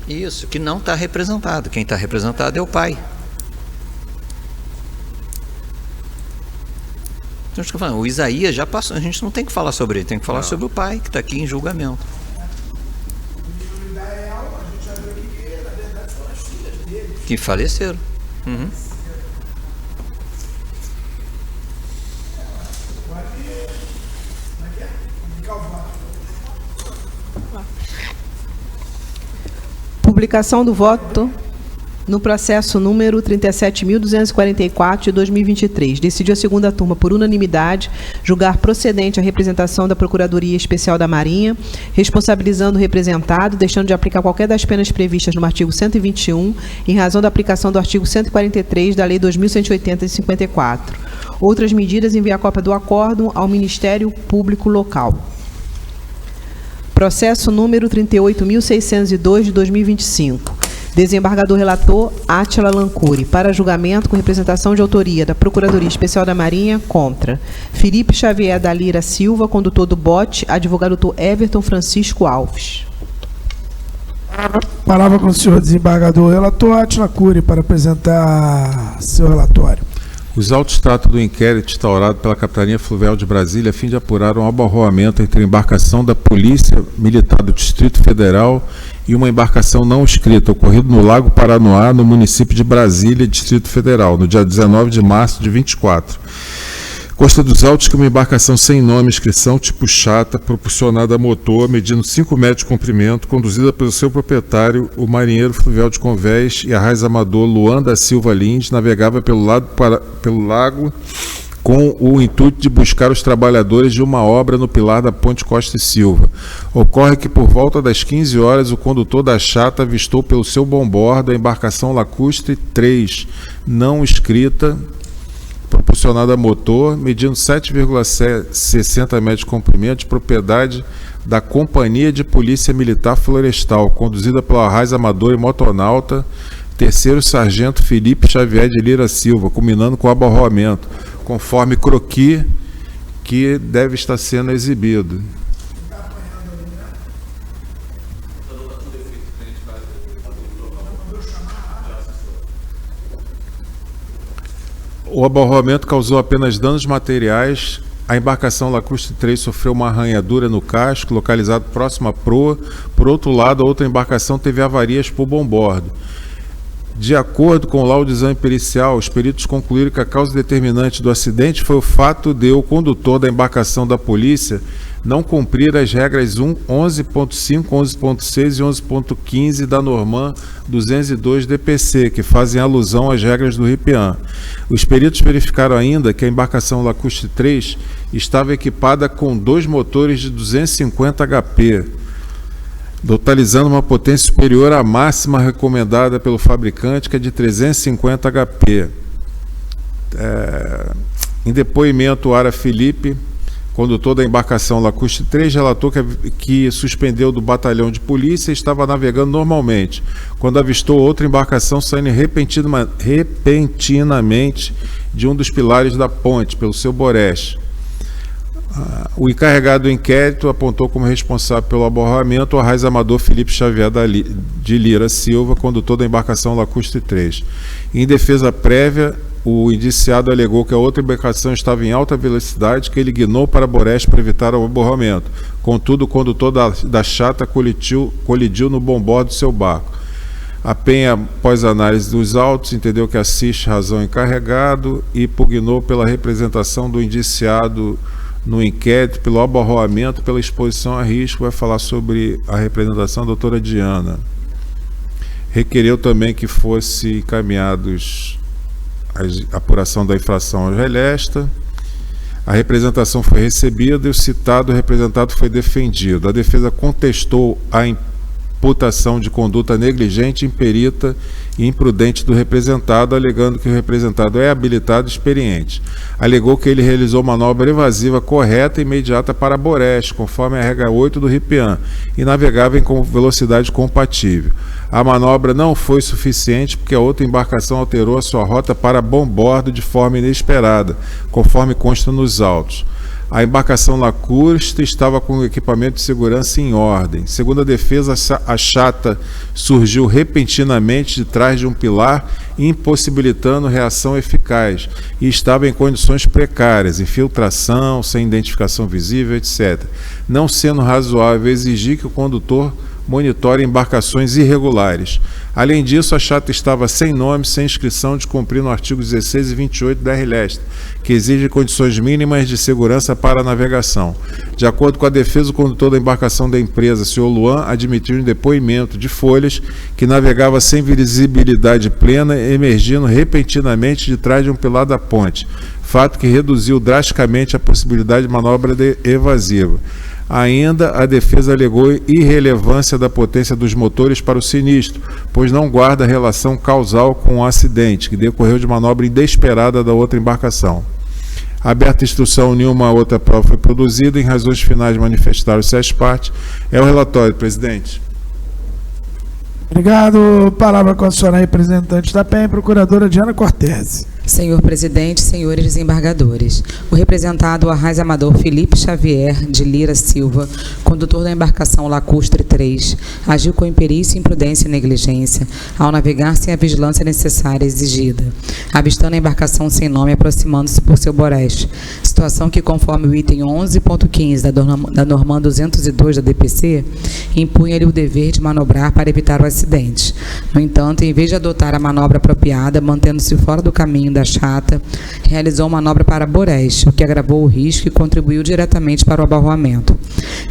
Isso, que não está representado. Quem está representado é o pai. Então, acho que eu falando, o Isaías já passou, a gente não tem que falar sobre ele, tem que falar sobre o pai, que está aqui em julgamento. Que faleceram. Uhum. Publicação do voto no processo número 37.244 de 2023. Decidiu a segunda turma, por unanimidade, julgar procedente a representação da Procuradoria Especial da Marinha, responsabilizando o representado, deixando de aplicar qualquer das penas previstas no artigo 121, em razão da aplicação do artigo 143 da Lei 2.180 de 54. Outras medidas, enviar cópia do acórdão ao Ministério Público Local. Processo número 38.602 de 2025. Desembargador relator Átila Lancuri. Para julgamento com representação de autoria da Procuradoria Especial da Marinha contra Felipe Xavier da Lira Silva, condutor do bote, advogado doutor Everton Francisco Alves. Palavra com o senhor desembargador relator Átila Lancuri para apresentar seu relatório. Os autos tratam do inquérito instaurado pela Capitania Fluvial de Brasília a fim de apurar um abarroamento entre a embarcação da Polícia Militar do Distrito Federal e uma embarcação não inscrita, ocorrido no Lago Paranoá, no município de Brasília, Distrito Federal, no dia 19 de março de 24. Consta dos autos que uma embarcação sem nome e inscrição, tipo chata, propulsionada a motor, medindo 5 metros de comprimento, conduzida pelo seu proprietário, o marinheiro fluvial de Convés e arraiz amador Luan da Silva Lins, navegava pelo lago com o intuito de buscar os trabalhadores de uma obra no pilar da Ponte Costa e Silva. Ocorre que por volta das 15 horas o condutor da chata avistou pelo seu bombordo a embarcação lacustre 3, não inscrita, propulsionada a motor, medindo 7,60 metros de comprimento, de propriedade da Companhia de Polícia Militar Florestal, conduzida pelo arraiz amador e motonauta, terceiro sargento Felipe Xavier de Lira Silva, culminando com o abarroamento, conforme croquis que deve estar sendo exibido. O abarroamento causou apenas danos materiais. A embarcação Lacustre 3 sofreu uma arranhadura no casco, localizado próximo à proa. Por outro lado, a outra embarcação teve avarias por bombordo. De acordo com o laudo de exame pericial, os peritos concluíram que a causa determinante do acidente foi o fato de o condutor da embarcação da polícia não cumprir as regras 11.5, 11.6 e 11.15 da Norman 202 DPC, que fazem alusão às regras do RIPEAN. Os peritos verificaram ainda que a embarcação Lacustre 3 estava equipada com 2 motores de 250 HP, totalizando uma potência superior à máxima recomendada pelo fabricante, que é de 350 HP. Em depoimento, Ara Felipe, condutor da embarcação Lacustre 3, relatou que suspendeu do batalhão de polícia e estava navegando normalmente, quando avistou outra embarcação saindo repentinamente de um dos pilares da ponte, pelo seu Boreste. O encarregado do inquérito apontou como responsável pelo aborramento o arraiz-amador Felipe Xavier de Lira Silva, condutor da embarcação Lacustre 3. Em defesa prévia, o indiciado alegou que a outra embarcação estava em alta velocidade, que ele guinou para Boreste para evitar o aborramento. Contudo, o condutor da chata colidiu no bombordo do seu barco. A Penha, após análise dos autos, entendeu que assiste razão encarregado e pugnou pela representação do indiciado no inquérito, pelo aborramento, pela exposição a risco. Vai falar sobre a representação da doutora Diana. Requereu também que fosse encaminhados a apuração da infração ao relesta. A representação foi recebida e o citado representado foi defendido. A defesa contestou a imputação de conduta negligente, imperita e imprudente do representado, alegando que o representado é habilitado e experiente. Alegou que ele realizou manobra evasiva correta e imediata para Boreste, conforme a regra 8 do RIPIAN, e navegava em velocidade compatível. A manobra não foi suficiente porque a outra embarcação alterou a sua rota para bombordo de forma inesperada, conforme consta nos autos. A embarcação Lacustre estava com o equipamento de segurança em ordem. Segundo a defesa, a chata surgiu repentinamente de trás de um pilar, impossibilitando reação eficaz, e estava em condições precárias, infiltração, sem identificação visível, etc., não sendo razoável exigir que o condutor monitore embarcações irregulares. Além disso, a chata estava sem nome, sem inscrição, descumprindo o artigo 16 e 28 da RLEST, que exige condições mínimas de segurança para a navegação. De acordo com a defesa, o condutor da embarcação da empresa, Sr. Luan, admitiu em depoimento de folhas que navegava sem visibilidade plena, emergindo repentinamente de trás de um pilar da ponte, fato que reduziu drasticamente a possibilidade de manobra evasiva. Ainda, a defesa alegou irrelevância da potência dos motores para o sinistro, pois não guarda relação causal com o acidente, que decorreu de manobra inesperada da outra embarcação. Aberta instrução, nenhuma outra prova foi produzida. Em razões finais manifestaram as partes. É o relatório, presidente. Obrigado. Palavra com a senhora representante da PEN, procuradora Diana Cortese. Senhor presidente, senhores desembargadores, o representado arraiz-amador Felipe Xavier de Lira Silva, condutor da embarcação Lacustre 3, agiu com imperícia, imprudência e negligência ao navegar sem a vigilância necessária exigida, avistando a embarcação sem nome aproximando-se por seu Boreste, situação que, conforme o item 11.15 da norma 202 da DPC, impunha-lhe o dever de manobrar para evitar o acidente. No entanto, em vez de adotar a manobra apropriada, mantendo-se fora do caminho da chata, realizou manobra para Boreste, o que agravou o risco e contribuiu diretamente para o abarroamento.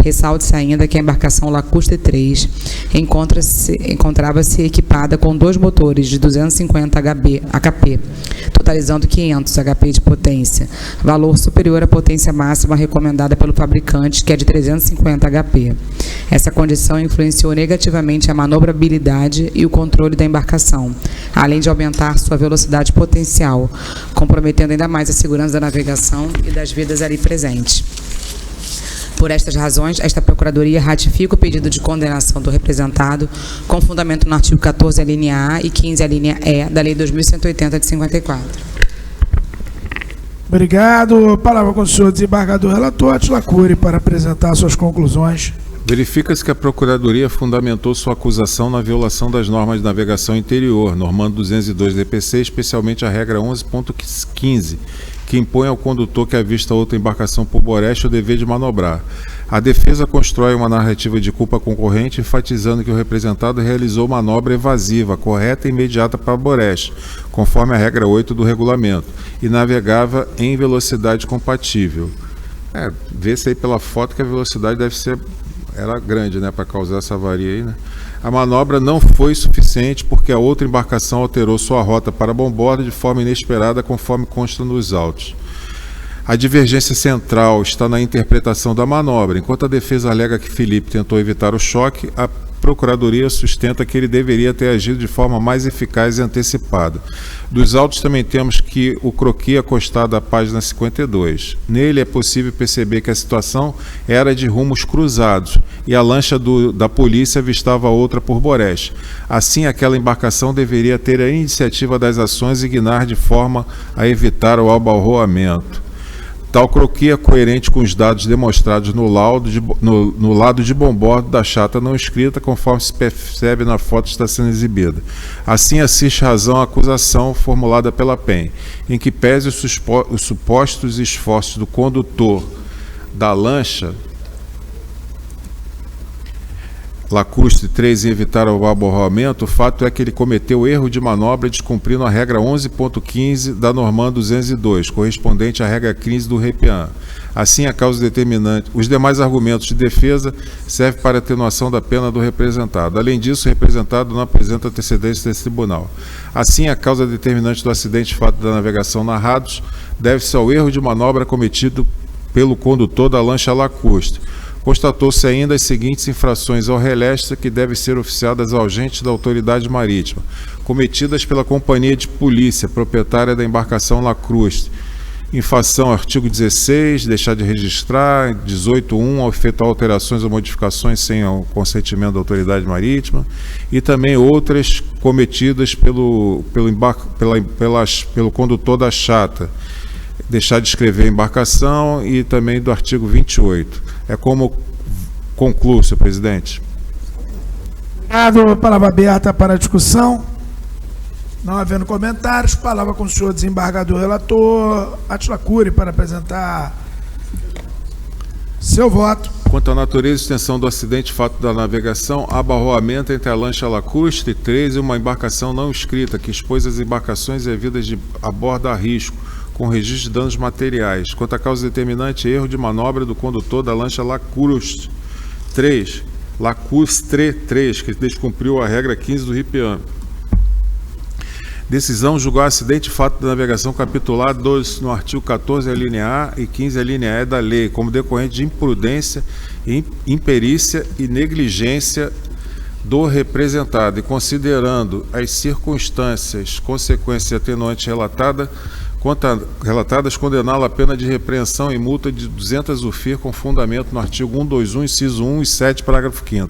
Ressalte-se ainda que a embarcação Lacustre 3 encontrava-se equipada com 2 motores de 250 HP, totalizando 500 HP de potência, valor superior à potência máxima recomendada pelo fabricante, que é de 350 HP. Essa condição influenciou negativamente a manobrabilidade e o controle da embarcação, além de aumentar sua velocidade potencial, comprometendo ainda mais a segurança da navegação e das vidas ali presentes. Por estas razões, esta Procuradoria ratifica o pedido de condenação do representado, com fundamento no artigo 14, a linha A, e 15, a linha E, da Lei 2180 de 54. Obrigado. Palavra com o senhor desembargador relator Átila Cury para apresentar suas conclusões. Verifica-se que a Procuradoria fundamentou sua acusação na violação das normas de navegação interior, normando 202 DPC, especialmente a regra 11.15, que impõe ao condutor que avista outra embarcação por Boreste o dever de manobrar. A defesa constrói uma narrativa de culpa concorrente, enfatizando que o representado realizou manobra evasiva, correta e imediata para Boreste, conforme a regra 8 do regulamento, e navegava em velocidade compatível. Vê-se aí pela foto que a velocidade era grande, né, para causar essa avaria aí, né? A manobra não foi suficiente porque a outra embarcação alterou sua rota para bombordo de forma inesperada, conforme consta nos autos. A divergência central está na interpretação da manobra. Enquanto a defesa alega que Felipe tentou evitar o choque, a Procuradoria sustenta que ele deveria ter agido de forma mais eficaz e antecipada. Dos autos também temos que o croquis acostado à página 52. Nele é possível perceber que a situação era de rumos cruzados e a lancha da polícia avistava outra por Boreste. Assim, aquela embarcação deveria ter a iniciativa das ações e guinar de forma a evitar o abalroamento. Tal croquis é coerente com os dados demonstrados no lado de bombordo da chata não escrita, conforme se percebe na foto que está sendo exibida. Assim, assiste razão à acusação formulada pela PEN, em que pese os supostos esforços do condutor da lancha Lacustre 3 em evitar o aborramento, o fato é que ele cometeu erro de manobra descumprindo a regra 11.15 da Norma 202, correspondente à regra 15 do REPIAN. Assim, a causa determinante. Os demais argumentos de defesa servem para atenuação da pena do representado. Além disso, o representado não apresenta antecedentes desse tribunal. Assim, a causa determinante do acidente de fato da navegação narrados deve-se ao erro de manobra cometido pelo condutor da lancha Lacustre. Constatou-se ainda as seguintes infrações ao relestre que devem ser oficiadas ao agente da autoridade marítima, cometidas pela companhia de polícia, proprietária da embarcação Lacustre. Infração artigo 16, deixar de registrar, 18.1, ao efetuar alterações ou modificações sem o consentimento da autoridade marítima, e também outras cometidas pelo condutor da chata, deixar de escrever a embarcação, e também do artigo 28. É como concluo, senhor presidente. Obrigado. Palavra aberta para a discussão. Não havendo comentários, palavra com o senhor desembargador relator Átila Cury para apresentar seu voto. Quanto à natureza e extensão do acidente fato da navegação, abarroamento entre a lancha Lacustre 3 e uma embarcação não escrita que expôs as embarcações e vidas a bordo a risco, com registro de danos materiais. Quanto à causa determinante, erro de manobra do condutor da lancha Lacustre 3, que descumpriu a regra 15 do RIPIAN. Decisão julgar acidente e fato da navegação capitulados no artigo 14, a linha A e 15, a linha E da lei, como decorrente de imprudência, imperícia e negligência do representado, e considerando as circunstâncias, consequências atenuantes relatadas, condená-lo a pena de repreensão e multa de 200 UFIR com fundamento no artigo 121, inciso 1 e 7, parágrafo 5º.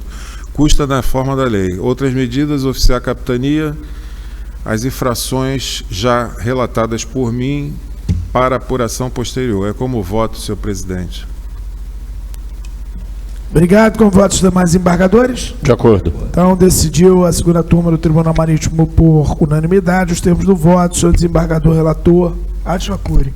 Custa na forma da lei. Outras medidas, oficiar a capitania as infrações já relatadas por mim para apuração posterior. É como voto, senhor presidente. Obrigado. Com votos dos demais embargadores? De acordo. Então, decidiu a segunda turma do Tribunal Marítimo por unanimidade os termos do voto. Senhor desembargador relator Átila Cury.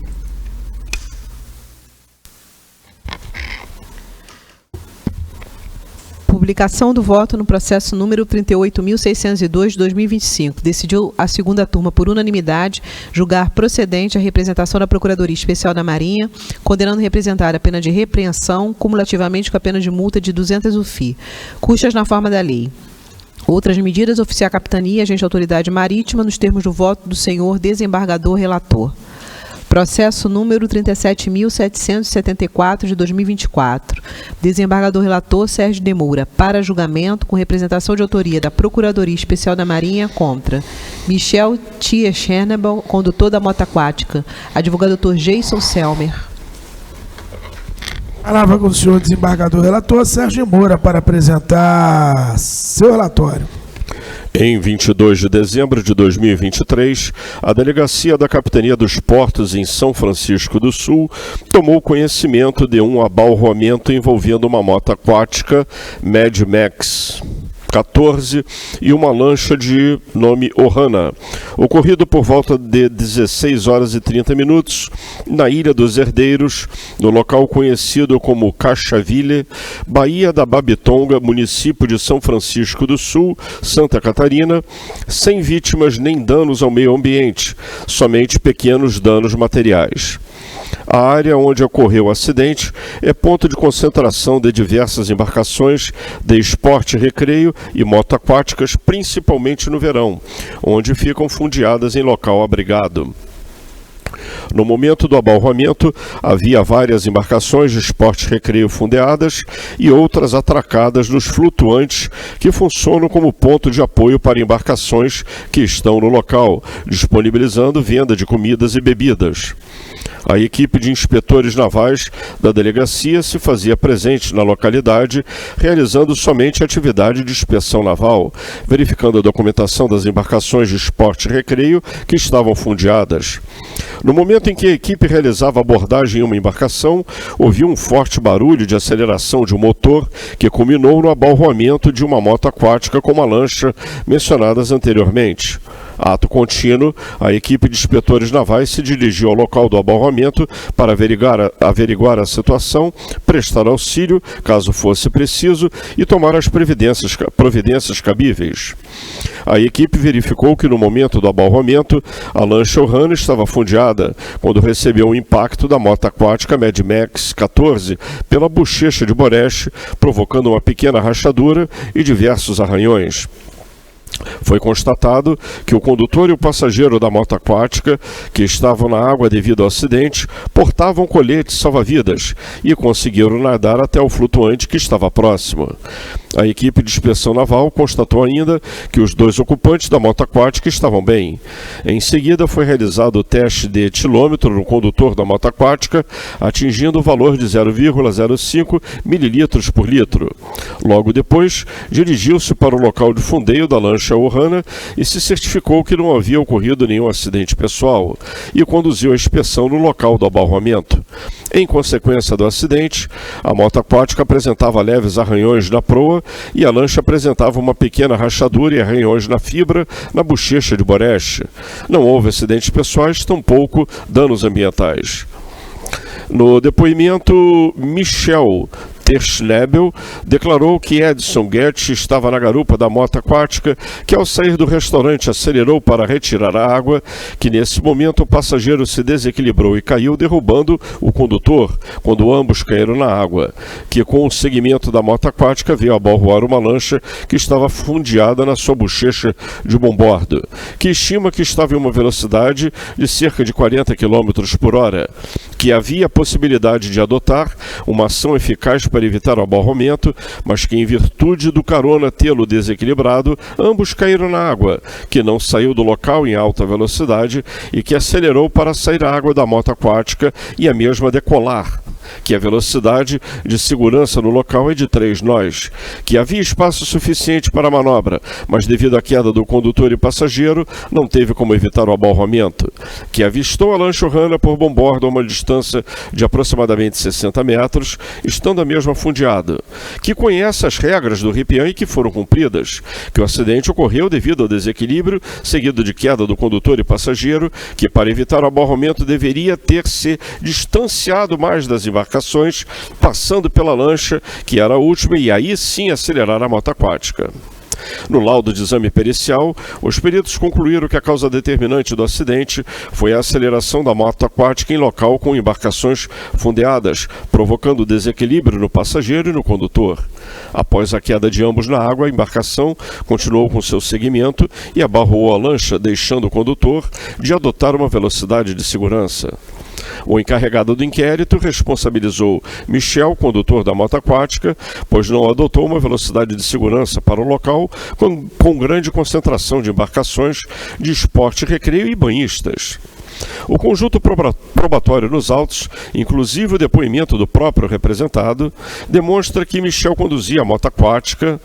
Publicação do voto no processo número 38.602 de 2025. Decidiu a segunda turma, por unanimidade, julgar procedente a representação da Procuradoria Especial da Marinha, condenando o representado a pena de repreensão, cumulativamente com a pena de multa de 200 UFI. Custas na forma da lei. Outras medidas, oficiar a capitania, agente da autoridade marítima, nos termos do voto do senhor desembargador relator. Processo número 37.774 de 2024. Desembargador relator Sérgio de Moura, para julgamento, com representação de autoria da Procuradoria Especial da Marinha contra Michel Tia Chernebel, condutor da moto aquática. Advogado Dr. Jason Selmer. Palavra com o senhor desembargador relator Sérgio de Moura para apresentar seu relatório. Em 22 de dezembro de 2023, a Delegacia da Capitania dos Portos em São Francisco do Sul tomou conhecimento de um abalroamento envolvendo uma moto aquática Mad Max 14 e uma lancha de nome Ohana, ocorrido por volta de 16 horas e 30 minutos na Ilha dos Herdeiros, no local conhecido como Caxaville, Baía da Babitonga, município de São Francisco do Sul, Santa Catarina, sem vítimas nem danos ao meio ambiente, somente pequenos danos materiais. A área onde ocorreu o acidente é ponto de concentração de diversas embarcações de esporte e recreio e motoaquáticas, principalmente no verão, onde ficam fundeadas em local abrigado. No momento do abalroamento, havia várias embarcações de esporte recreio fundeadas e outras atracadas nos flutuantes que funcionam como ponto de apoio para embarcações que estão no local, disponibilizando venda de comidas e bebidas. A equipe de inspetores navais da delegacia se fazia presente na localidade, realizando somente atividade de inspeção naval, verificando a documentação das embarcações de esporte e recreio que estavam fundeadas. No momento em que a equipe realizava abordagem em uma embarcação, ouviu um forte barulho de aceleração de um motor que culminou no abalroamento de uma moto aquática com uma lancha mencionadas anteriormente. Ato contínuo, a equipe de inspetores navais se dirigiu ao local do abalroamento para averiguar a situação, prestar auxílio, caso fosse preciso, e tomar as providências cabíveis. A equipe verificou que no momento do abalroamento, a lancha Ohana estava fundeada, quando recebeu o impacto da moto aquática Mad Max 14 pela bochecha de Boreste, provocando uma pequena rachadura e diversos arranhões. Foi constatado que o condutor e o passageiro da moto aquática, que estavam na água devido ao acidente, portavam coletes salva-vidas e conseguiram nadar até o flutuante que estava próximo. A equipe de inspeção naval constatou ainda que os 2 ocupantes da moto aquática estavam bem. Em seguida, foi realizado o teste de etilômetro no condutor da moto aquática, atingindo o valor de 0,05 mililitros por litro. Logo depois, dirigiu-se para o local de fundeio da lancha Ohana e se certificou que não havia ocorrido nenhum acidente pessoal e conduziu a inspeção no local do abalroamento. Em consequência do acidente, a moto aquática apresentava leves arranhões na proa e a lancha apresentava uma pequena rachadura e arranhões na fibra na bochecha de Boreste. Não houve acidentes pessoais, tampouco danos ambientais. No depoimento, Michel Terschnebel declarou que Edson Goetz estava na garupa da moto aquática, que ao sair do restaurante acelerou para retirar a água, que nesse momento o passageiro se desequilibrou e caiu, derrubando o condutor, quando ambos caíram na água, que com o segmento da moto aquática veio abalroar uma lancha que estava fundeada na sua bochecha de bombordo, que estima que estava em uma velocidade de cerca de 40 km por hora, que havia a possibilidade de adotar uma ação eficaz para evitar o abalroamento, mas que em virtude do carona tê-lo desequilibrado, ambos caíram na água, que não saiu do local em alta velocidade e que acelerou para sair a água da moto aquática e a mesma decolar, que a velocidade de segurança no local é de 3 nós, que havia espaço suficiente para a manobra, mas devido à queda do condutor e passageiro, não teve como evitar o abalroamento, que avistou a lancha Ohana por bombordo a uma distância de aproximadamente 60 metros, estando a mesma fundeada, que conhece as regras do RIPIAN e que foram cumpridas, que o acidente ocorreu devido ao desequilíbrio, seguido de queda do condutor e passageiro, que para evitar o abalroamento deveria ter se distanciado mais das embarcações, passando pela lancha, que era a última, e aí sim acelerar a moto aquática. No laudo de exame pericial, os peritos concluíram que a causa determinante do acidente foi a aceleração da moto aquática em local com embarcações fundeadas, provocando desequilíbrio no passageiro e no condutor. Após a queda de ambos na água, a embarcação continuou com seu segmento e abalroou a lancha, deixando o condutor de adotar uma velocidade de segurança. O encarregado do inquérito responsabilizou Michel, condutor da moto aquática, pois não adotou uma velocidade de segurança para o local com grande concentração de embarcações de esporte, recreio e banhistas. O conjunto probatório nos autos, inclusive o depoimento do próprio representado, demonstra que Michel conduzia a moto aquática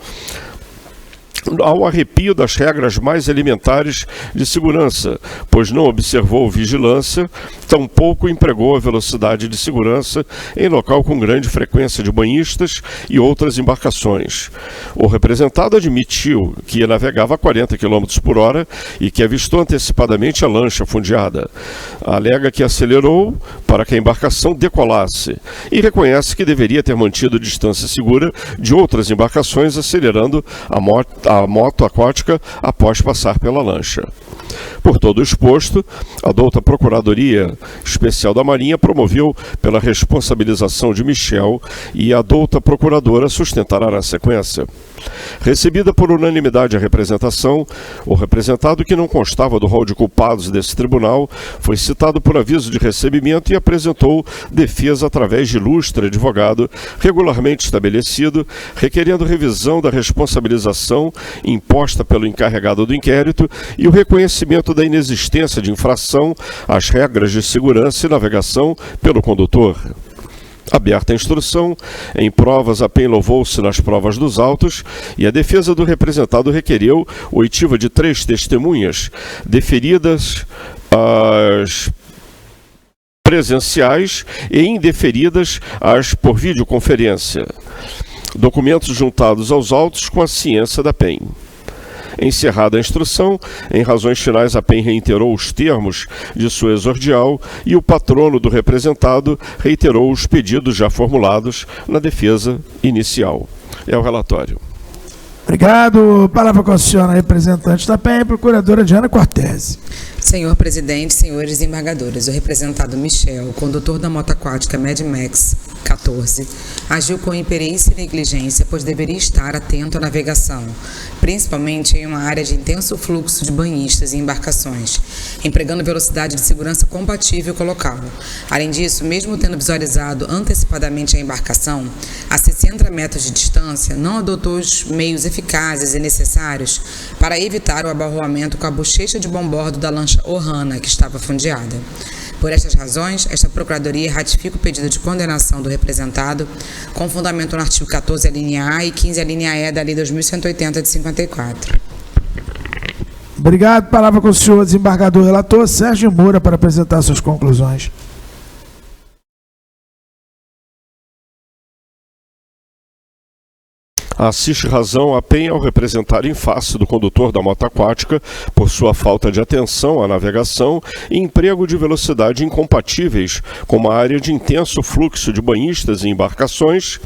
ao arrepio das regras mais elementares de segurança, pois não observou vigilância, tampouco empregou a velocidade de segurança em local com grande frequência de banhistas e outras embarcações. O representado admitiu que navegava a 40 km por hora e que avistou antecipadamente a lancha fundeada. Alega que acelerou para que a embarcação decolasse e reconhece que deveria ter mantido distância segura de outras embarcações, acelerando a a moto aquática após passar pela lancha. Por todo o exposto, a douta Procuradoria Especial da Marinha promoveu pela responsabilização de Michel e a douta Procuradora sustentará na sequência. Recebida por unanimidade a representação, o representado que não constava do rol de culpados desse tribunal foi citado por aviso de recebimento e apresentou defesa através de ilustre advogado regularmente estabelecido, requerendo revisão da responsabilização imposta pelo encarregado do inquérito e o reconhecimento da inexistência de infração às regras de segurança e navegação pelo condutor. Aberta a instrução, em provas a PEN louvou-se nas provas dos autos e a defesa do representado requereu oitiva de 3 testemunhas, deferidas as presenciais e indeferidas as por videoconferência. Documentos juntados aos autos com a ciência da PEN. Encerrada a instrução, em razões finais a PEN reiterou os termos de sua exordial e o patrono do representado reiterou os pedidos já formulados na defesa inicial. É o relatório. Obrigado. Palavra com a senhora representante da PEN, procuradora Diana Cortese. Senhor presidente, senhores desembargadores, o representado Michel, condutor da moto aquática Mad Max 14, agiu com imperícia e negligência, pois deveria estar atento à navegação, principalmente em uma área de intenso fluxo de banhistas e embarcações, empregando velocidade de segurança compatível com o local. Além disso, mesmo tendo visualizado antecipadamente a embarcação, a 60 metros de distância, não adotou os meios eficazes e necessários para evitar o abarroamento com a bochecha de bombordo da lancha Ohana, que estava fundeada. Por estas razões, esta Procuradoria ratifica o pedido de condenação do representado, com fundamento no artigo 14, a linha A e 15, a linha E da Lei 2180 de 54. Obrigado. Palavra com o senhor desembargador relator Sérgio Moura para apresentar suas conclusões. Assiste razão a PEN ao representar em face do condutor da moto aquática por sua falta de atenção à navegação e emprego de velocidade incompatíveis com uma área de intenso fluxo de banhistas e embarcações,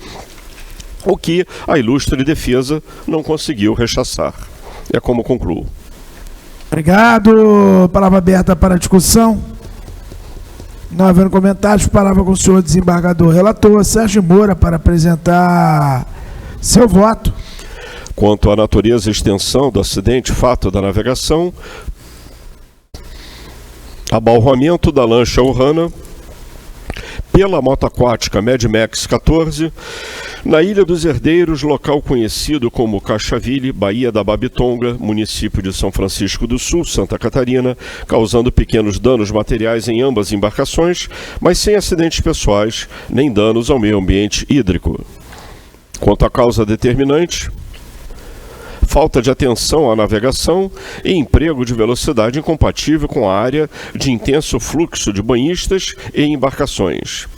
o que a ilustre defesa não conseguiu rechaçar. É como concluo. Obrigado. Palavra aberta para a discussão. Não havendo comentários, palavra com o senhor desembargador relator Sérgio Moura para apresentar seu voto. Quanto à natureza e extensão do acidente fato da navegação, abarroamento da lancha Ohana pela moto aquática Mad Max 14, na Ilha dos Herdeiros, local conhecido como Cachaville, Baía da Babitonga, município de São Francisco do Sul, Santa Catarina, causando pequenos danos materiais em ambas embarcações, mas sem acidentes pessoais, nem danos ao meio ambiente hídrico. Quanto à causa determinante, falta de atenção à navegação e emprego de velocidade incompatível com a área de intenso fluxo de banhistas e embarcações.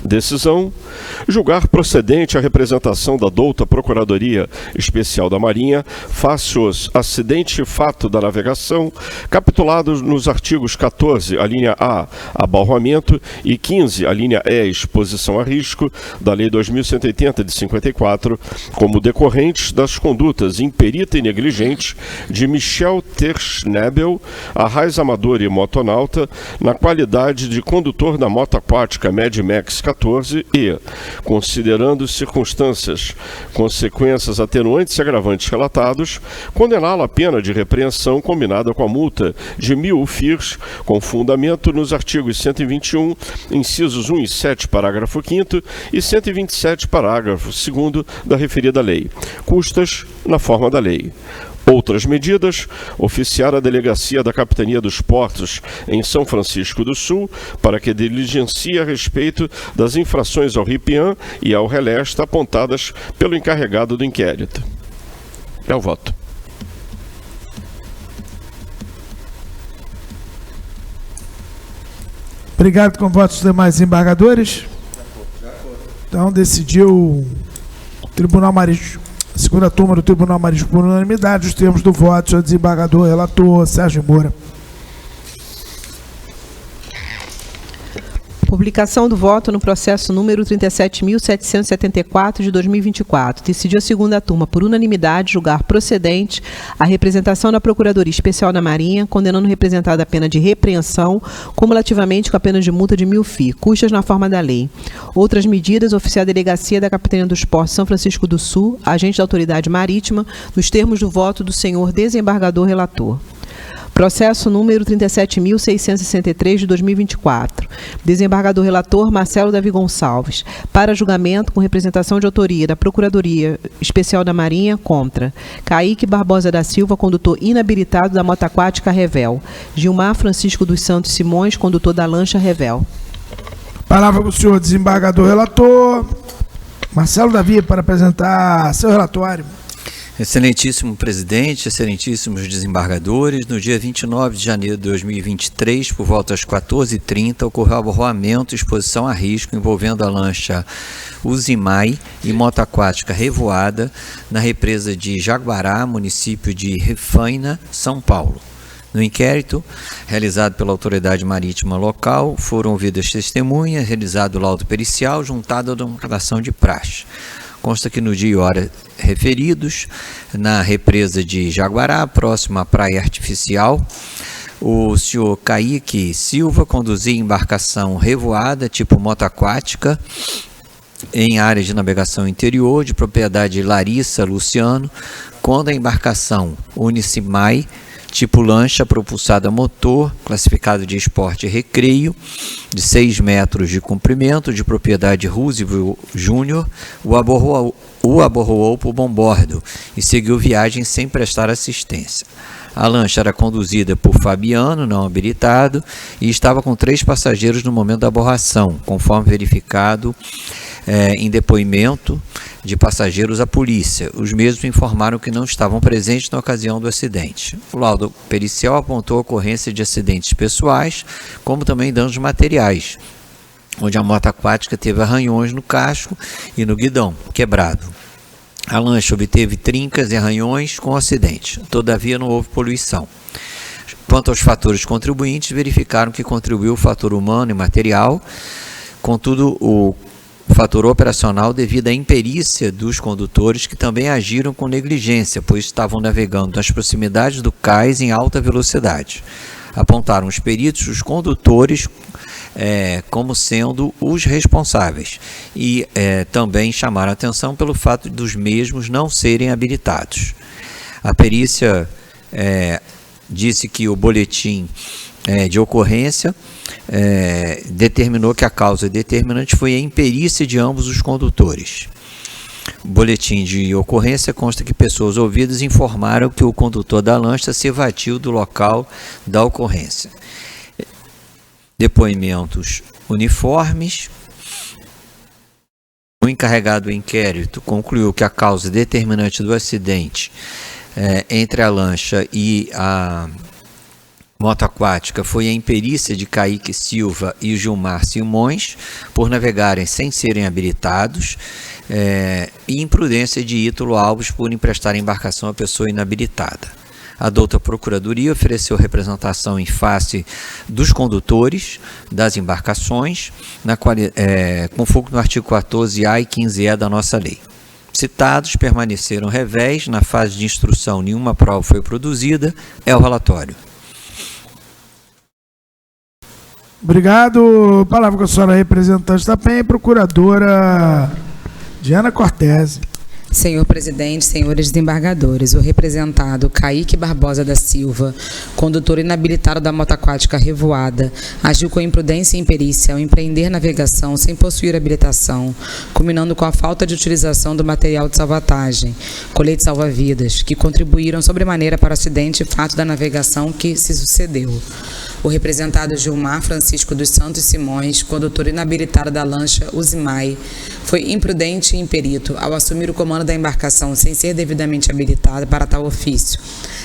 Decisão: julgar procedente a representação da douta Procuradoria Especial da Marinha face aos acidente e fato da navegação, capitulados nos artigos 14, a linha A, abarroamento, e 15, a linha E, exposição a risco, da Lei 2180 de 54, como decorrentes das condutas imperita e negligente de Michel Terschnebel, arraiz amador e motonauta, na qualidade de condutor da moto aquática Mad Max 14 e, considerando circunstâncias, consequências atenuantes e agravantes relatados, condená-lo à pena de repreensão combinada com a multa de 1.000 FIRs, com fundamento nos artigos 121, incisos 1 e 7, parágrafo 5º, e 127, parágrafo 2º da referida lei. Custas na forma da lei. Outras medidas: oficiar a Delegacia da Capitania dos Portos em São Francisco do Sul para que diligencie a respeito das infrações ao RIPIAN e ao RELESTA apontadas pelo encarregado do inquérito. É o voto. Obrigado. Com votos dos demais desembargadores. Então, decidiu o Tribunal Marítimo, a segunda turma do Tribunal Marítimo por unanimidade, os termos do voto, senhor desembargador relator Sérgio Moura. Publicação do voto no processo número 37.774 de 2024. Decidiu a segunda turma, por unanimidade, julgar procedente a representação da Procuradoria Especial da Marinha, condenando o representado à pena de repreensão, cumulativamente com a pena de multa de 1.000 FII, custas na forma da lei. Outras medidas, oficiar a Delegacia da Capitania dos Portos São Francisco do Sul, agente da Autoridade Marítima, nos termos do voto do senhor desembargador relator. Processo número 37.663 de 2024. Desembargador relator Marcelo Davi Gonçalves. Para julgamento com representação de autoria da Procuradoria Especial da Marinha contra Kaique Barbosa da Silva, condutor inabilitado da moto aquática Revel. Gilmar Francisco dos Santos Simões, condutor da lancha Revel. Palavra para o senhor desembargador relator Marcelo Davi para apresentar seu relatório. Excelentíssimo presidente, excelentíssimos desembargadores, no dia 29 de janeiro de 2023, por volta das 14h30, ocorreu aborroamento e exposição a risco envolvendo a lancha Uzimai e moto aquática Revoada na represa de Jaguará, município de Rifaina, São Paulo. No inquérito, realizado pela autoridade marítima local, foram ouvidas testemunhas, realizado o laudo pericial, juntado à documentação de praxe. Consta que no dia e hora referidos, na represa de Jaguará, próxima à praia artificial, o senhor Kaique Silva conduzia embarcação revoada, tipo moto aquática, em área de navegação interior, de propriedade de Larissa Luciano, quando a embarcação Unicimai, tipo lancha propulsada a motor, classificado de esporte e recreio, de 6 metros de comprimento, de propriedade Roosevelt Júnior, o aborroou por bom bordo e seguiu viagem sem prestar assistência. A lancha era conduzida por Fabiano, não habilitado, e estava com 3 passageiros no momento da aborração, conforme verificado em depoimento de passageiros à polícia. Os mesmos informaram que não estavam presentes na ocasião do acidente. O laudo pericial apontou a ocorrência de acidentes pessoais, como também danos materiais, onde a moto aquática teve arranhões no casco e no guidão, quebrado. A lancha obteve trincas e arranhões com o acidente, todavia não houve poluição. Quanto aos fatores contribuintes, verificaram que contribuiu o fator humano e material, contudo o fator operacional devido à imperícia dos condutores, que também agiram com negligência, pois estavam navegando nas proximidades do cais em alta velocidade. Apontaram os peritos os condutores como sendo os responsáveis e também chamaram a atenção pelo fato dos mesmos não serem habilitados. A perícia disse que o boletim de ocorrência determinou que a causa determinante foi a imperícia de ambos os condutores. O boletim de ocorrência consta que pessoas ouvidas informaram que o condutor da lancha se evadiu do local da ocorrência. Depoimentos uniformes. O encarregado do inquérito concluiu que a causa determinante do acidente entre a lancha e a moto aquática foi a imperícia de Kaique Silva e Gilmar Simões por navegarem sem serem habilitados e imprudência de Ítalo Alves por emprestar a embarcação a pessoa inabilitada. A douta Procuradoria ofereceu representação em face dos condutores das embarcações, com foco no artigo 14A e 15E da nossa lei. Citados permaneceram réveis, na fase de instrução nenhuma prova foi produzida, é o relatório. Obrigado. Palavra com a senhora representante da PEN, procuradora Diana Cortese. Senhor presidente, senhores desembargadores, o representado Kaique Barbosa da Silva, condutor inabilitado da moto aquática Revoada, agiu com imprudência e imperícia ao empreender navegação sem possuir habilitação, culminando com a falta de utilização do material de salvatagem, colete salva-vidas, que contribuíram sobremaneira para o acidente e fato da navegação que se sucedeu. O representado Gilmar Francisco dos Santos Simões, condutor inabilitado da lancha Uzimai, foi imprudente e imperito ao assumir o comando da embarcação sem ser devidamente habilitado para tal ofício,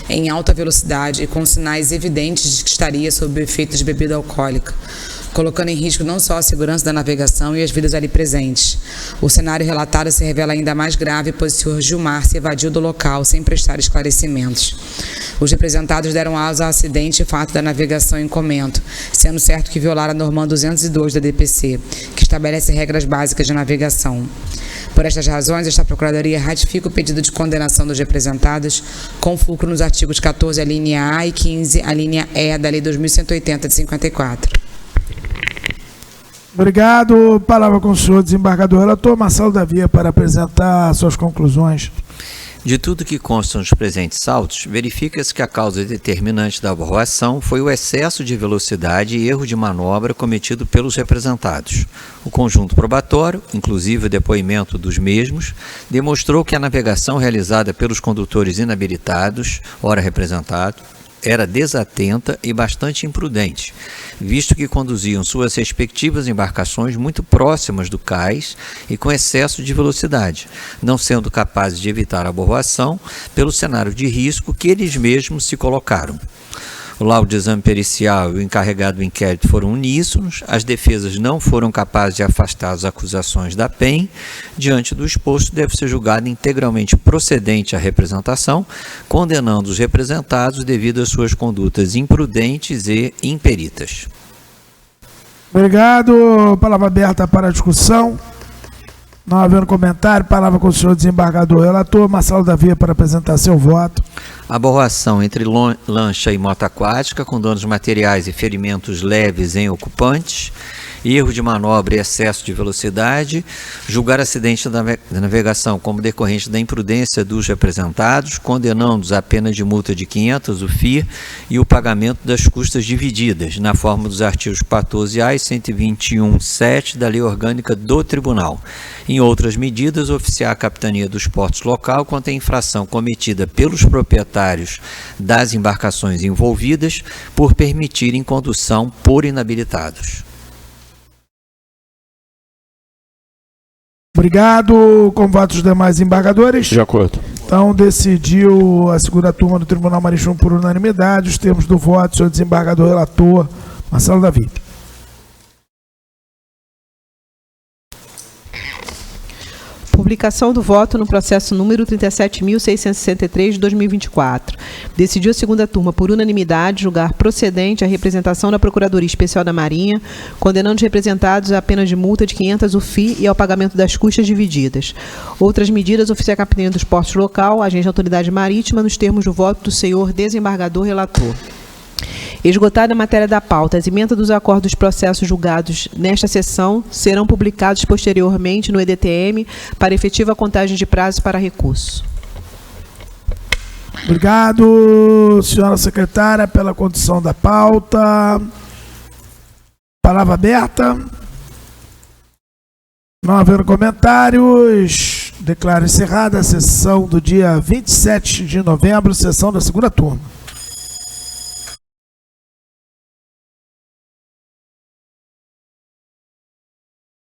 em alta velocidade e com sinais evidentes de que estaria sob o efeito de bebida alcoólica. colocando em risco não só a segurança da navegação e as vidas ali presentes. O cenário relatado se revela ainda mais grave, pois o senhor Gilmar se evadiu do local sem prestar esclarecimentos. Os representados deram asa ao acidente e fato da navegação em comento, sendo certo que violaram a norma 202 da DPC, que estabelece regras básicas de navegação. Por estas razões, esta Procuradoria ratifica o pedido de condenação dos representados, com fulcro nos artigos 14, a linha A, e 15, a linha E da Lei 2180 de 54. Obrigado. Palavra com o senhor desembargador relator Marcelo da Via para apresentar suas conclusões. De tudo que consta nos presentes autos, verifica-se que a causa determinante da aborração foi o excesso de velocidade e erro de manobra cometido pelos representados. O conjunto probatório, inclusive o depoimento dos mesmos, demonstrou que a navegação realizada pelos condutores inabilitados, ora representado, era desatenta e bastante imprudente, visto que conduziam suas respectivas embarcações muito próximas do cais e com excesso de velocidade, não sendo capazes de evitar a aborração pelo cenário de risco que eles mesmos se colocaram. O laudo de exame pericial e o encarregado do inquérito foram uníssonos, as defesas não foram capazes de afastar as acusações da PEN. Diante do exposto, deve ser julgada integralmente procedente a representação, condenando os representados devido às suas condutas imprudentes e imperitas. Obrigado. Palavra aberta para a discussão. Não havendo comentário, palavra com o senhor desembargador relator Marcelo da Via para apresentar seu voto. Aborração entre lancha e moto aquática com danos materiais e ferimentos leves em ocupantes, erro de manobra e excesso de velocidade, julgar acidente da navegação como decorrente da imprudência dos representados, condenando-os à pena de multa de 500 UFIR e o pagamento das custas divididas, na forma dos artigos 14A e 121.7 da Lei Orgânica do Tribunal. Em outras medidas, oficiar a Capitania dos Portos local quanto à infração cometida pelos proprietários das embarcações envolvidas por permitirem condução por inabilitados. Obrigado. Com votos dos demais embargadores. De acordo. Então, decidiu a segunda turma do Tribunal Marítimo por unanimidade. Os termos do voto, senhor desembargador relator Marcelo da Via. Publicação do voto no processo número 37.663 de 2024. Decidiu a segunda turma, por unanimidade, julgar procedente a representação da Procuradoria Especial da Marinha, condenando os representados à pena de multa de 500 UFI e ao pagamento das custas divididas. Outras medidas, oficiar a Capitania dos Portos local, agente de autoridade marítima, nos termos do voto do senhor desembargador relator. Esgotada a matéria da pauta, as emendas dos acordos dos processos julgados nesta sessão serão publicados posteriormente no EDTM para efetiva contagem de prazo para recurso. Obrigado, senhora secretária, pela condução da pauta. Palavra aberta. Não havendo comentários, declaro encerrada a sessão do dia 27 de novembro, sessão da segunda turma.